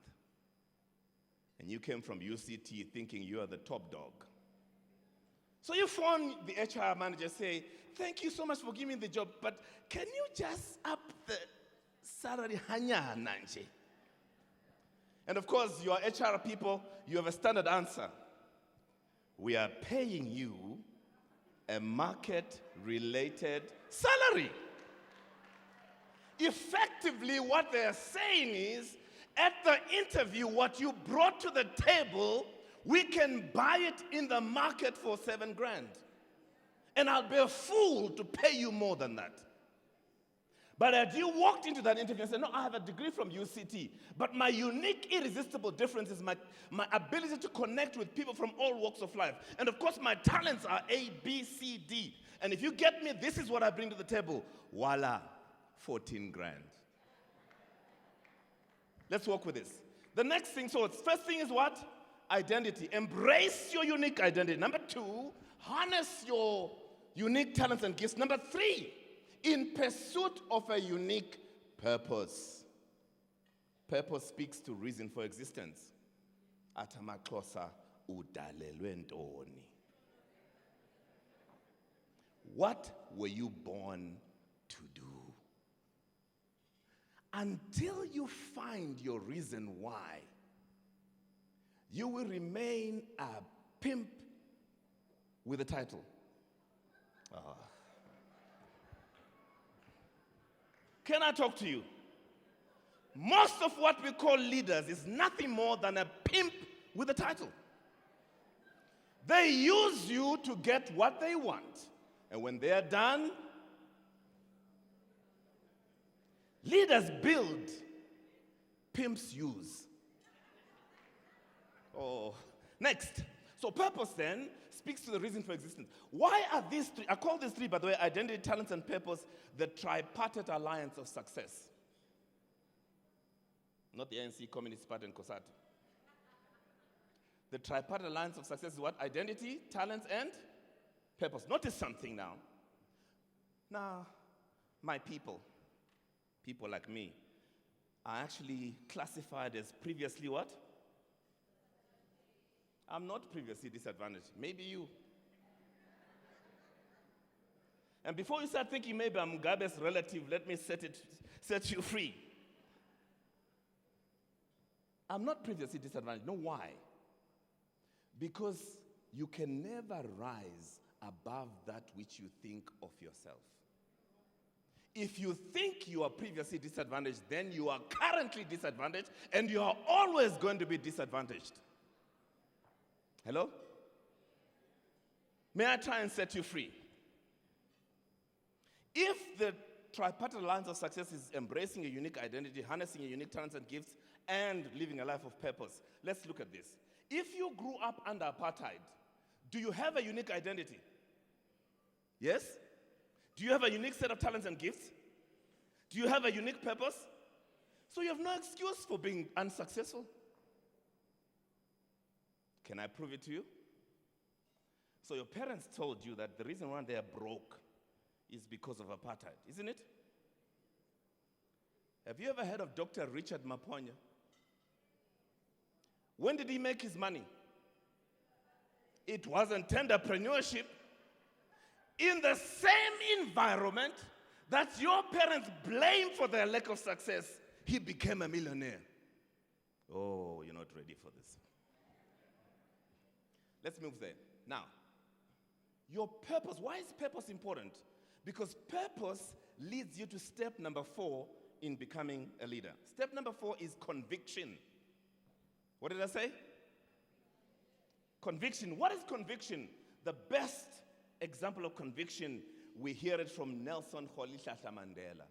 Speaker 8: And you came from UCT thinking you are the top dog. So you phone the HR manager, say, thank you so much for giving me the job, but can you just up the salary hanya nanje? And of course, you are HR people, you have a standard answer. We are paying you a market-related salary. Effectively, what they're saying is, at the interview, what you brought to the table, we can buy it in the market for $7,000. And I'll be a fool to pay you more than that. But as you walked into that interview and said, no, I have a degree from UCT, but my unique, irresistible difference is my ability to connect with people from all walks of life. And of course, my talents are A, B, C, D. And if you get me, this is what I bring to the table. Voila, $14,000. Let's work with this. The next thing, so first thing is what? Identity. Embrace your unique identity. Number 2, harness your unique talents and gifts. Number 3, in pursuit of a unique purpose. Purpose speaks to reason for existence. Atamaxhosa udalelwe ntoni. What were you born to do? Until you find your reason why, you will remain a pimp with a title. Can I talk to you? Most of what we call leaders is nothing more than a pimp with a title. They use you to get what they want. And when they are done, leaders build, pimps use. Oh, next. So purpose then speaks to the reason for existence. Why are these 3, I call these 3, by the way, identity, talents, and purpose, the tripartite alliance of success. Not the ANC, Communist Party, and COSATU. The tripartite alliance of success is what? Identity, talents, and purpose. Notice something now. Now, my people like me, are actually classified as previously what? I'm not previously disadvantaged. Maybe you. And before you start thinking maybe I'm Mugabe's relative, let me set you free. I'm not previously disadvantaged. Know why? Because you can never rise above that which you think of yourself. If you think you are previously disadvantaged, then you are currently disadvantaged, and you are always going to be disadvantaged. Hello? May I try and set you free? If the tripartite alliance of success is embracing a unique identity, harnessing a unique talents and gifts, and living a life of purpose, let's look at this. If you grew up under apartheid, do you have a unique identity? Yes? Do you have a unique set of talents and gifts? Do you have a unique purpose? So you have no excuse for being unsuccessful. Can I prove it to you? So your parents told you that the reason why they are broke is because of apartheid, isn't it? Have you ever heard of Dr. Richard Maponya? When did he make his money? It wasn't entrepreneurship. In the same environment that your parents blame for their lack of success, he became a millionaire. Oh, you're not ready for this. Let's move there. Now, your purpose. Why is purpose important? Because purpose leads you to step number 4 in becoming a leader. Step number 4 is conviction. What did I say? Conviction. What is conviction? The best example of conviction, we hear it from Nelson Rolihlahla Mandela.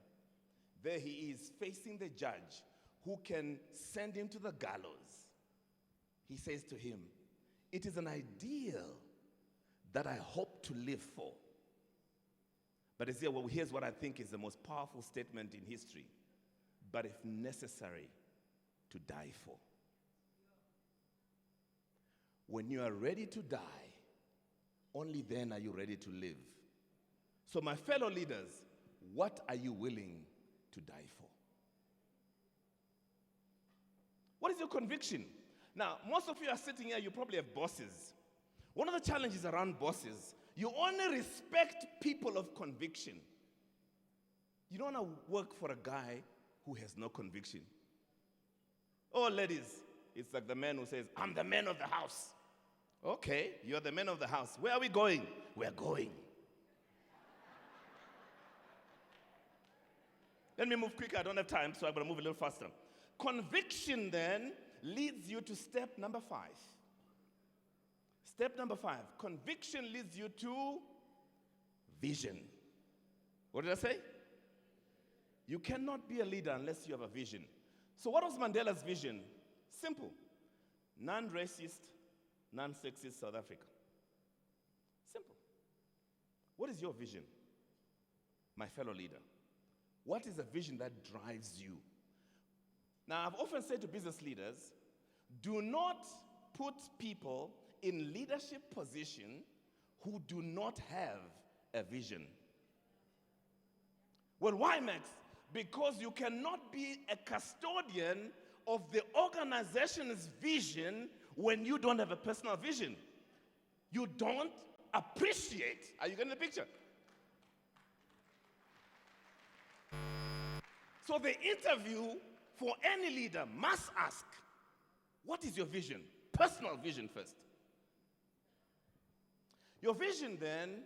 Speaker 8: There he is facing the judge who can send him to the gallows. He says to him, "It is an ideal that I hope to live for. But here's what I think is the most powerful statement in history. But if necessary, to die for." When you are ready to die, only then are you ready to live. So my fellow leaders, what are you willing to die for? What is your conviction? Now, most of you are sitting here, you probably have bosses. One of the challenges around bosses, you only respect people of conviction. You don't want to work for a guy who has no conviction. Oh, ladies, it's like the man who says, "I'm the man of the house." Okay, you're the man of the house. Where are we going? We're going. Let me move quicker. I don't have time, so I'm going to move a little faster. Conviction then leads you to step number 5. Step number 5. Conviction leads you to vision. What did I say? You cannot be a leader unless you have a vision. So what was Mandela's vision? Simple. Non-racist, non-sexist South Africa. Simple. What is your vision, my fellow leader? What is a vision that drives you? Now, I've often said to business leaders, do not put people in leadership position who do not have a vision. Well, why, Max? Because you cannot be a custodian of the organization's vision when you don't have a personal vision. You don't appreciate. Are you getting the picture? So the interview for any leader must ask, what is your vision? Personal vision first. Your vision then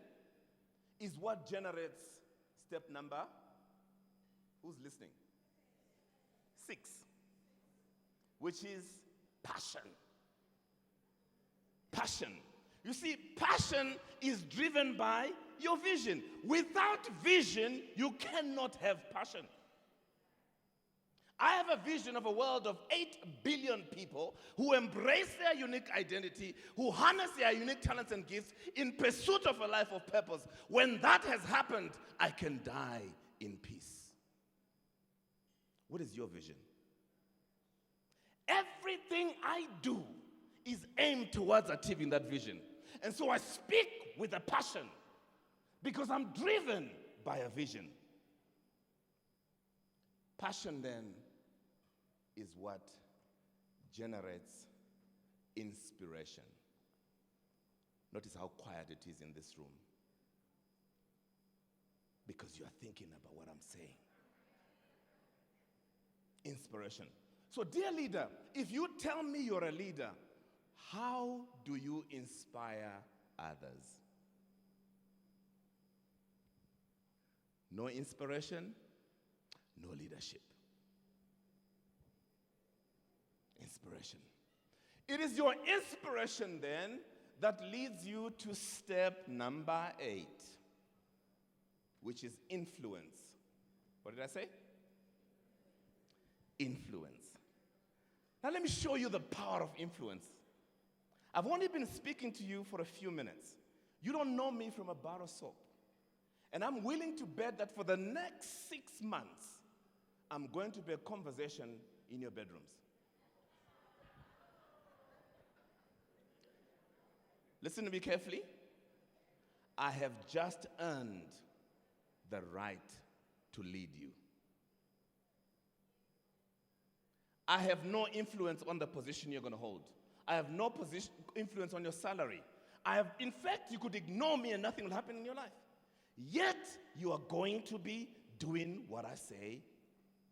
Speaker 8: is what generates step number, who's listening? 6, which is passion. Passion. You see, passion is driven by your vision. Without vision, you cannot have passion. I have a vision of a world of 8 billion people who embrace their unique identity, who harness their unique talents and gifts in pursuit of a life of purpose. When that has happened, I can die in peace. What is your vision? Everything I do is aimed towards achieving that vision. And so I speak with a passion because I'm driven by a vision. Passion then is what generates inspiration. Notice how quiet it is in this room. Because you are thinking about what I'm saying. Inspiration. So, dear leader, if you tell me you're a leader, how do you inspire others? No inspiration, no leadership. Inspiration. It is your inspiration then that leads you to step number 8, which is influence. What did I say? Influence. Now let me show you the power of influence. I've only been speaking to you for a few minutes. You don't know me from a bar of soap. And I'm willing to bet that for the next 6 months, I'm going to be a conversation in your bedrooms. Listen to me carefully. I have just earned the right to lead you. I have no influence on the position you're going to hold. I have no influence on your salary. In fact, you could ignore me and nothing will happen in your life. Yet, you are going to be doing what I say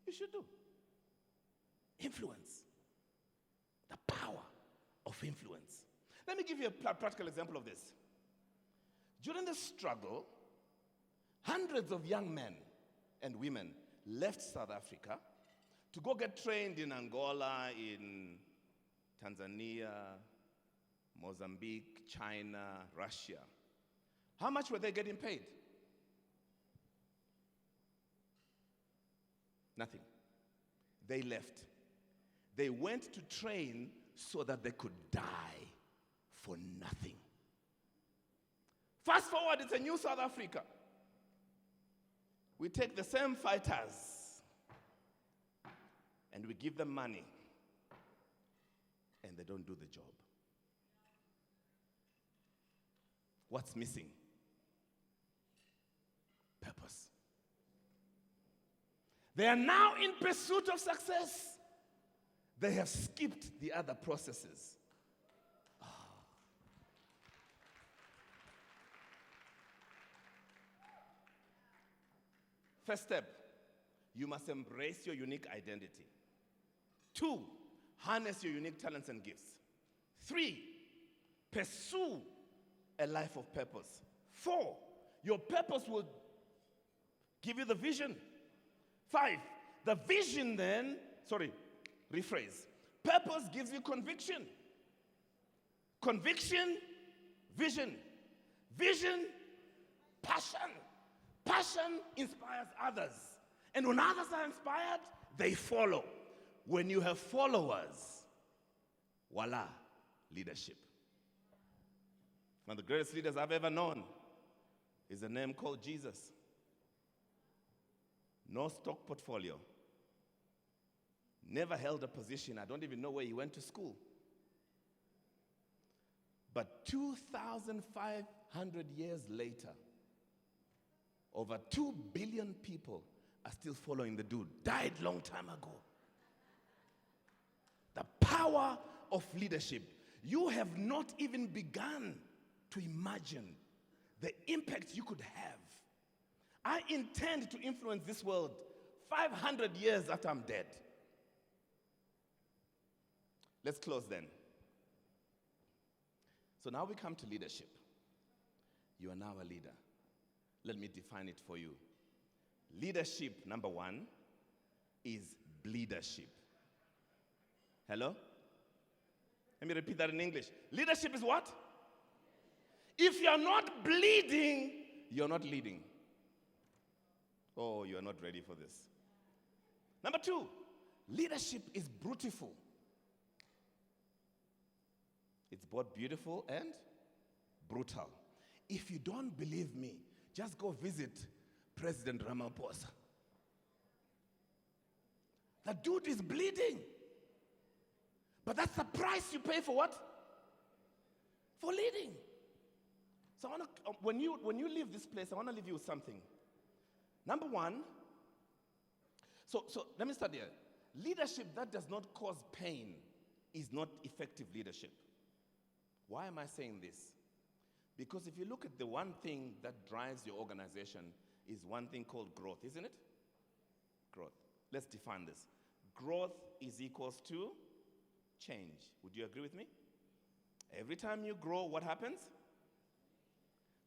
Speaker 8: you should do. Influence. The power of influence. Let me give you a practical example of this. During the struggle, hundreds of young men and women left South Africa to go get trained in Angola, in Tanzania, Mozambique, China, Russia. How much were they getting paid? Nothing. They left. They went to train so that they could die for nothing. Fast forward, it's a new South Africa. We take the same fighters and we give them money and they don't do the job. What's missing? Purpose. They are now in pursuit of success. They have skipped the other processes. First step, you must embrace your unique identity. 2, harness your unique talents and gifts. 3, pursue a life of purpose. 4, your purpose will give you the vision. 5, the vision then, rephrase. Purpose gives you conviction. Conviction, vision. Vision, passion. Passion inspires others. And when others are inspired, they follow. When you have followers, voila, leadership. One of the greatest leaders I've ever known is a name called Jesus. No stock portfolio. Never held a position. I don't even know where he went to school. But 2,500 years later, over 2 billion people are still following the dude. Died long time ago. The power of leadership. You have not even begun to imagine the impact you could have. I intend to influence this world 500 years after I'm dead. Let's close then. So now we come to leadership. You are now a leader. Let me define it for you. Leadership, number 1, is bleedership. Hello? Let me repeat that in English. Leadership is what? If you're not bleeding, you're not leading. Oh, you're not ready for this. Number 2, leadership is beautiful. It's both beautiful and brutal. If you don't believe me, just go visit President Ramaphosa. The dude is bleeding. But that's the price you pay for what? For leading. So when you leave this place, I want to leave you with something. Number 1, So let me start here. Leadership that does not cause pain is not effective leadership. Why am I saying this? Because if you look at the one thing that drives your organization is one thing called growth, isn't it? Growth. Let's define this. Growth is equals to change. Would you agree with me? Every time you grow, what happens?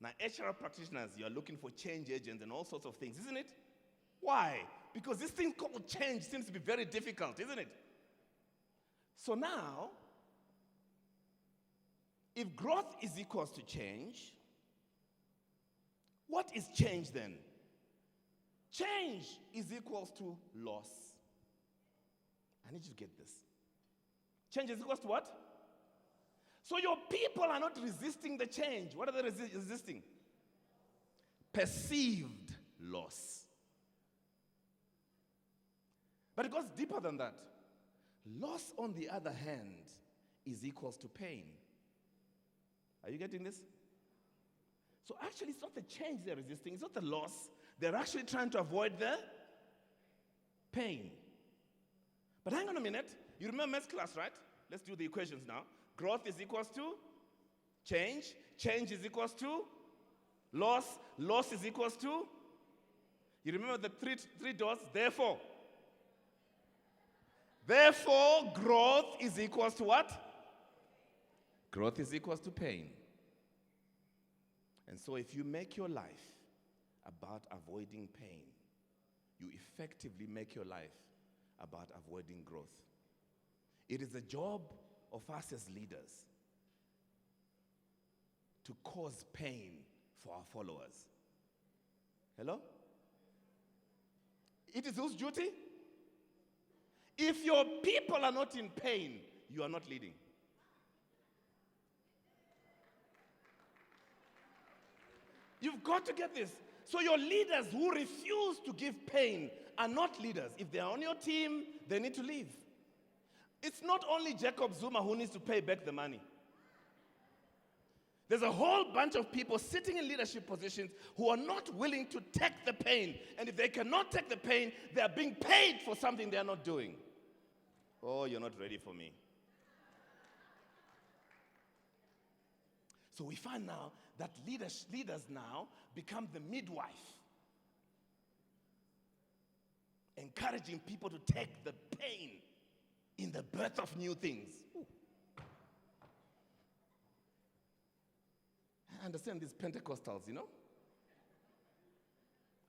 Speaker 8: Now, HR practitioners, you are looking for change agents and all sorts of things, isn't it? Why? Because this thing called change seems to be very difficult, isn't it? So now, if growth is equals to change, what is change then? Change is equals to loss. I need you to get this. Change is equals to what? So your people are not resisting the change. What are they resisting? Perceived loss. But it goes deeper than that. Loss, on the other hand, is equals to pain. Are you getting this? So actually, it's not the change they're resisting. It's not the loss. They're actually trying to avoid the pain. But hang on a minute. You remember math class, right? Let's do the equations now. Growth is equals to change. Change is equals to loss. Loss is equals to, you remember the three doors? Therefore, growth is equals to what? Growth is equals to pain. And so if you make your life about avoiding pain, you effectively make your life about avoiding growth. It is a job of us as leaders to cause pain for our followers. Hello? It is whose duty? If your people are not in pain, you are not leading. You've got to get this. So your leaders who refuse to give pain are not leaders. If they are on your team, they need to leave. It's not only Jacob Zuma who needs to pay back the money. There's a whole bunch of people sitting in leadership positions who are not willing to take the pain. And if they cannot take the pain, they are being paid for something they are not doing. Oh, you're not ready for me. So we find now that leaders now become the midwife, encouraging people to take the pain in the birth of new things. Ooh. I understand these Pentecostals, you know?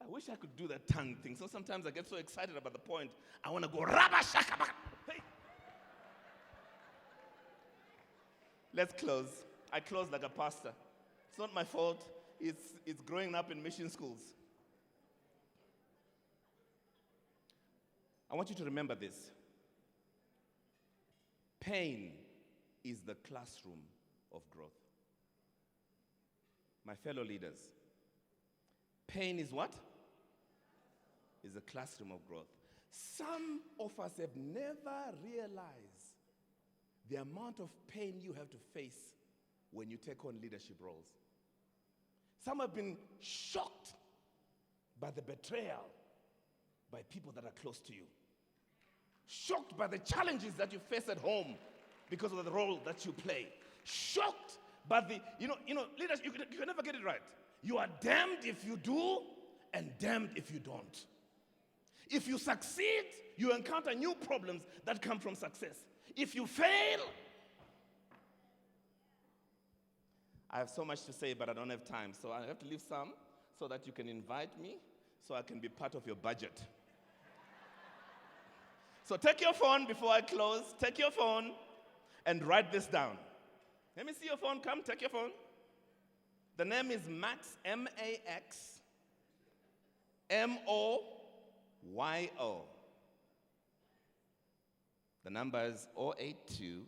Speaker 8: I wish I could do that tongue thing. So sometimes I get so excited about the point, I want to go rabba shaka baka. Hey. Let's close. I close like a pastor. It's not my fault. It's growing up in mission schools. I want you to remember this. Pain is the classroom of growth. My fellow leaders, pain is what? Is a classroom of growth. Some of us have never realized the amount of pain you have to face when you take on leadership roles. Some have been shocked by the betrayal by people that are close to you. Shocked by the challenges that you face at home because of the role that you play. Shocked by the, leaders, you can never get it right. You are damned if you do and damned if you don't. If you succeed, you encounter new problems that come from success. If you fail, I have so much to say, but I don't have time. So I have to leave some so that you can invite me so I can be part of your budget. So take your phone before I close. Take your phone and write this down. Let me see your phone. Come, take your phone. The name is Max, M-A-X, M-O-Y-O. The number is 082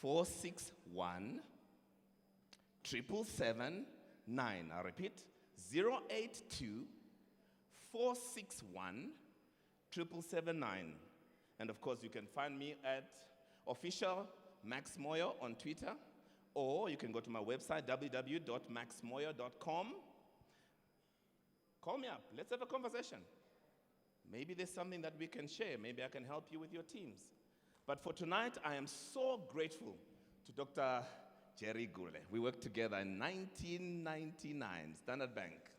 Speaker 8: 461 779. I'll repeat, 082 461 779. And of course, you can find me at official Max Moyo on Twitter, or you can go to my website, www.maxmoyo.com. Call me up. Let's have a conversation. Maybe there's something that we can share. Maybe I can help you with your teams. But for tonight, I am so grateful to Dr. Jerry Gule. We worked together in 1999, Standard Bank.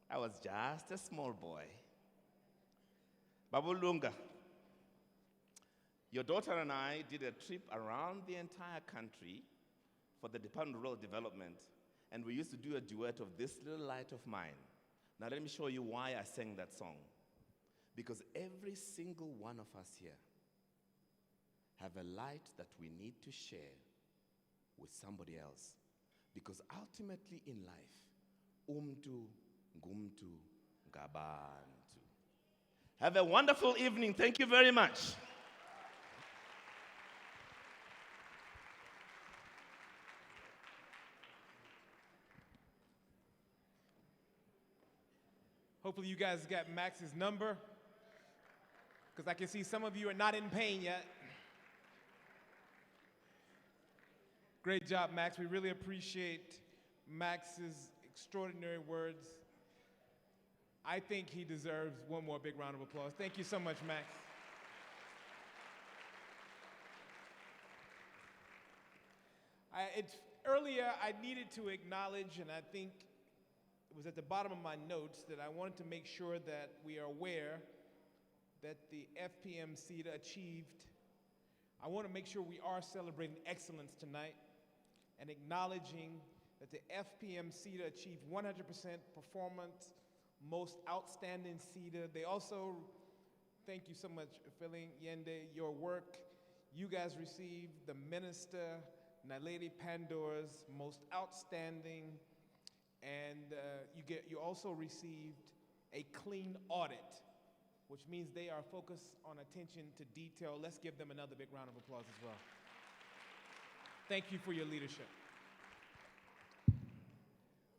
Speaker 8: I was just a small boy. Babu Lunga, your daughter and I did a trip around the entire country for the Department of Rural Development, and we used to do a duet of This Little Light of Mine. Now let me show you why I sang that song. Because every single one of us here have a light that we need to share with somebody else. Because ultimately in life, umtu ngumtu ngabantu. Have a wonderful evening. Thank you very much.
Speaker 1: Hopefully you guys got Max's number, because I can see some of you are not in pain yet. Great job, Max. We really appreciate Max's extraordinary words. I think he deserves one more big round of applause. Thank you so much, Max. Earlier, I needed to acknowledge, and I think it was at the bottom of my notes, that I wanted to make sure that we are aware that the FPM CETA achieved. I want to make sure we are celebrating excellence tonight and acknowledging that the FPM CETA achieved 100% performance, most outstanding CETA. They also, thank you so much, Philly Yende, your work. You guys received the Minister Naledi Pandora's most outstanding, and you also received a clean audit, which means they are focused on attention to detail. Let's give them another big round of applause as well. Thank you for your leadership.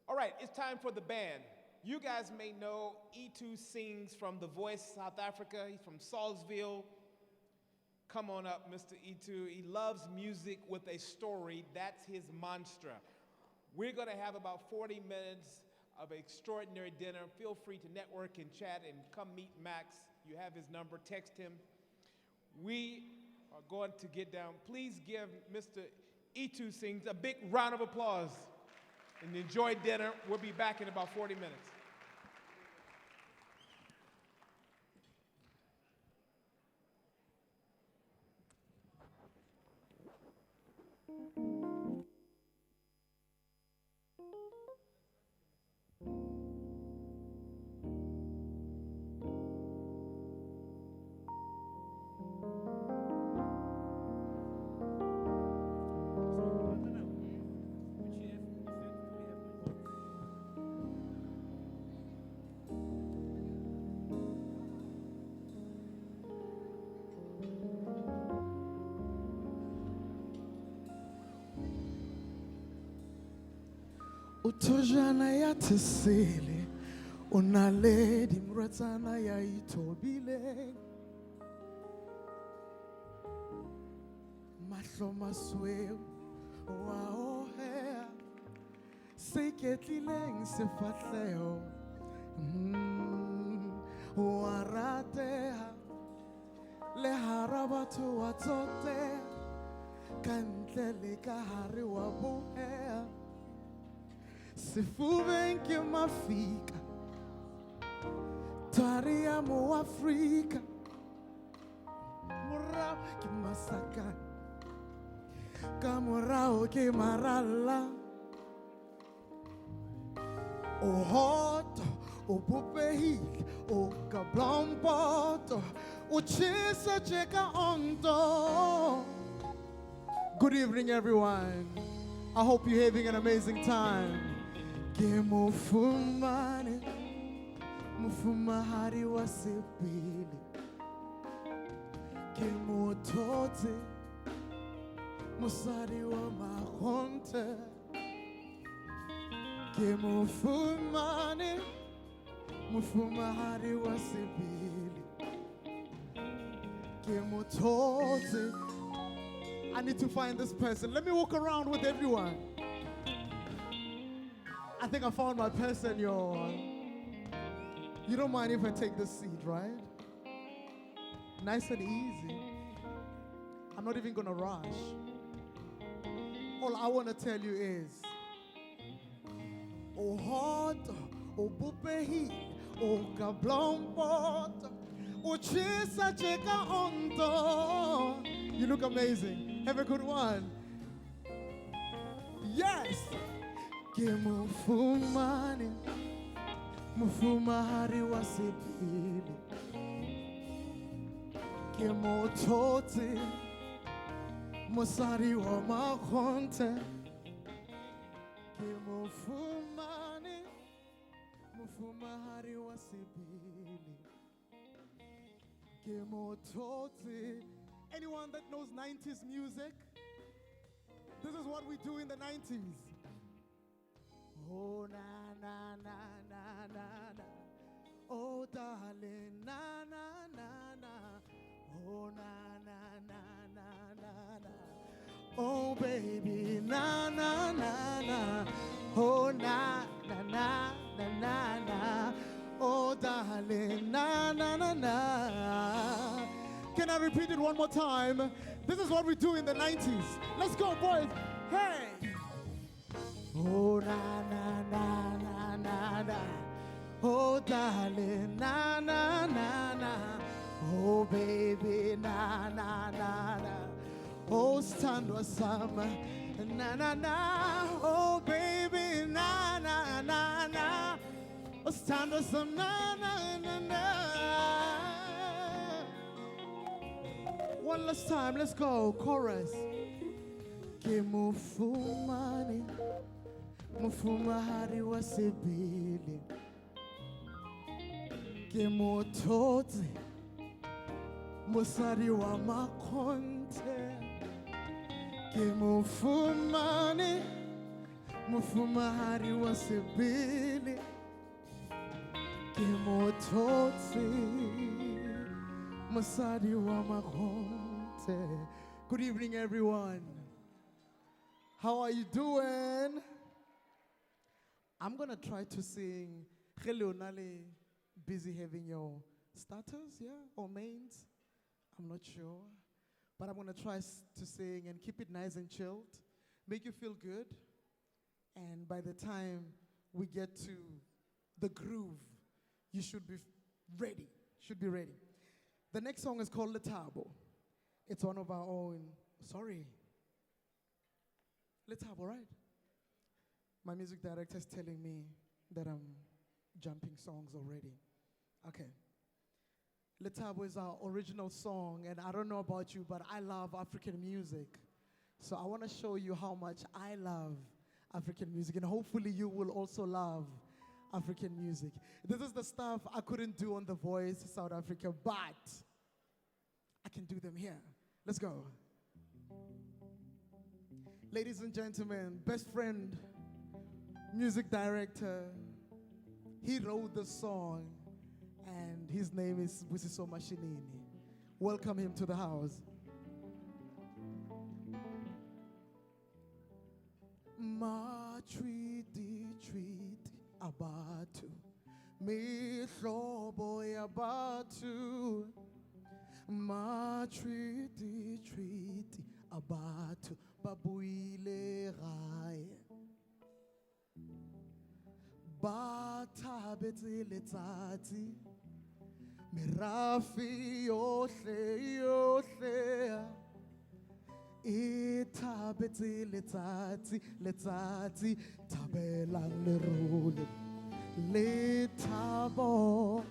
Speaker 1: All right, it's time for the band. You guys may know E2 sings from The Voice, South Africa. He's from Salisbury. Come on up, Mr. E2. He loves music with a story. That's his mantra. We're going to have about 40 minutes of extraordinary dinner. Feel free to network and chat and come meet Max. You have his number. Text him. We are going to get down. Please give Mr. E2 Sings a big round of applause and enjoy dinner. We'll be back in about 40 minutes.
Speaker 9: Utojana ya tesele, unaledi mratana ya itobile. Mahlo masweu, waohea, seketlileng sefatleo. Warateha, le harabatu watote, kantle le kahari wabuhea. Sifuvem que mafika, taria mo Africa, morao que masaka, kamorao que marala, o hot, o pupehi, o kablompoto, o chisa cheka ondo. Good evening, everyone. I hope you're having an amazing time. Ke mufumane, mufumahari wasipili. Ke mutote, musari wa mahonte. Ke mufumane, mufumahari wasipili. Ke mutote. I need to find this person. Let me walk around with everyone. I think I found my person, y'all. You don't mind if I take this seat, right? Nice and easy. I'm not even gonna rush. All I wanna tell you is, oh hot, oh bupehi, oh kablompot, oh chisa cheka onto. You look amazing. Have a good one. Yes. Mufumani, mufumahari wasipili. Mototi, musari wa makonte. Mufumani, mufumahari wasipili. Mototi. Anyone that knows 90s music? This is what we do in the 90s. Oh, na, na, na, na, na, na. Oh, darling, na, na, na, na. Oh, na, na, na, na, na, na. Oh, baby, na, na, na, na. Oh, na, na, na, na, na, na. Oh, darling, na, na, na, na. Can I repeat it one more time? This is what we do in the 90s. Let's go, boys. Hey! Oh, na, na, na, na, na, na. Oh, darling, na, na, na, na. Oh, baby, na, na, na, na. Oh, stand with some. Na, na, na. Oh, baby, na, na, na, na. Oh, stand with some. Na, na, na, na. One last time, let's go. Chorus. Mufumani, mufumahari wasibili. Mototi, musari wa makonte. Mufumani, mufumahari wasibili. Mototi, musari wa makonte. Good evening, everyone. How are you doing? I'm going to try to sing Hello Nale, busy having your starters, yeah, or mains. I'm not sure. But I'm going to try to sing and keep it nice and chilled, make you feel good. And by the time we get to the groove, you should be ready, The next song is called Letabo. It's one of our own, Letabo, right? My music director is telling me that I'm jumping songs already. Okay. Letabo is our original song, and I don't know about you, but I love African music. So I want to show you how much I love African music, and hopefully you will also love African music. This is the stuff I couldn't do on The Voice South Africa, but I can do them here. Let's go. Ladies and gentlemen, best friend, music director, he wrote the song, and his name is Busiso Mashinini. Welcome him to the house. Ma treaty abatu, me hlobo yabatu. Ma treaty abatu, babuile gae. Bathabetse letsatsi, merafi yohle. Ithabetse letsatsi, tabelang lerole. Letabo.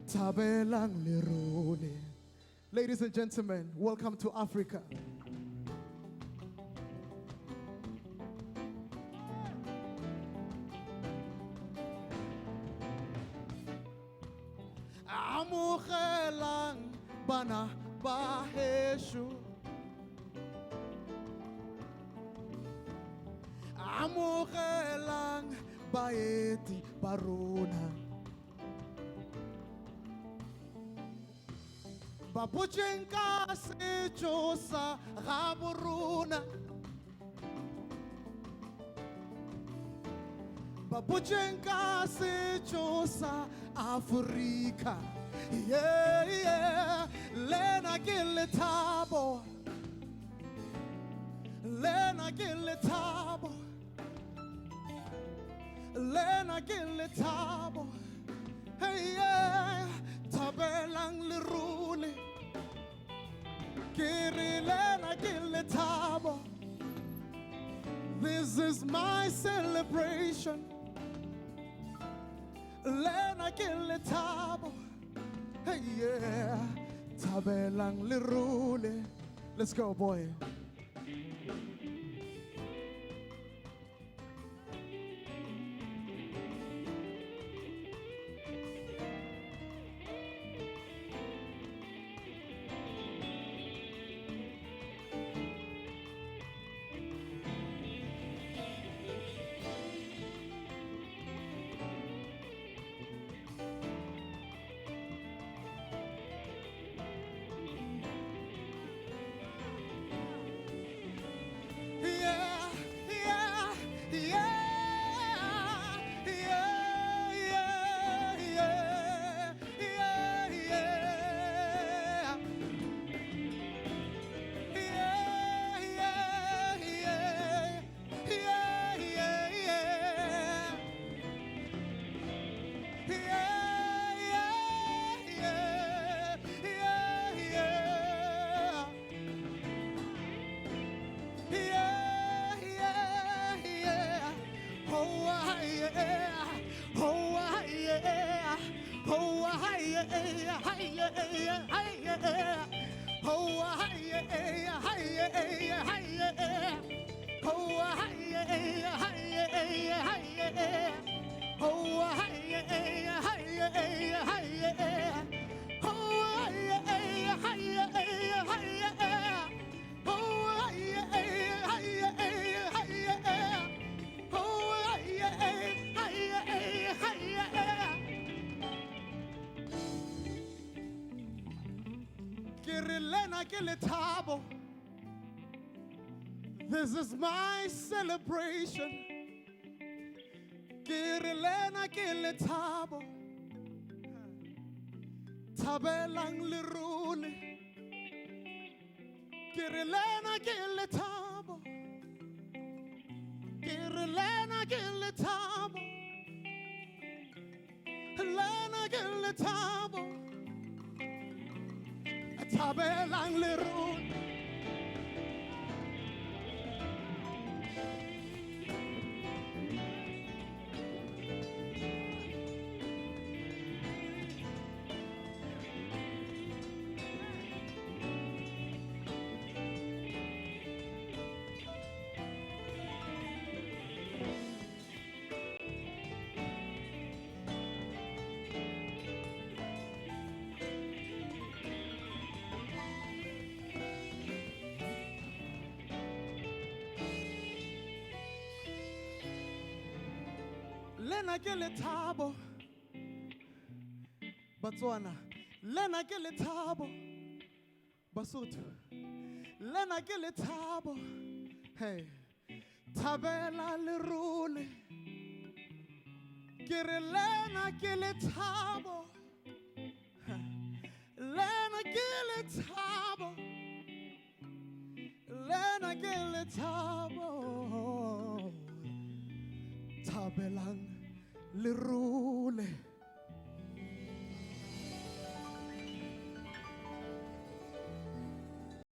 Speaker 9: Tabelang lerole. Ladies and gentlemen, welcome to Africa. Amugelang bana baheshu. Amugelang baeti baruna. Bapotšeng ka setšo sa gabo rona, bapotšeng ka setšo sa Afrika. Yeah, yeah. Lena ke lethabo, lena ke lethabo, lena ke lethabo. Hey, yeah. Tabelang lerule, kiri lena ke lethabo. This is my celebration. Lena ke lethabo. Hey, yeah. Tabelang lerule. Let's go, boy. This is my celebration. Kirilena kiletabo, tabelang lirule. Kirilena kiletabo, kirilena kiletabo, lena kiletabo, tabelang lirule. Lena ke lethabo, Batswana. Lena ke lethabo, Basotho. Lena ke lethabo, hey. Tabela lerule, kere lena ke lethabo, lena ke lethabo, lena ke lethabo. Tabelang lerule.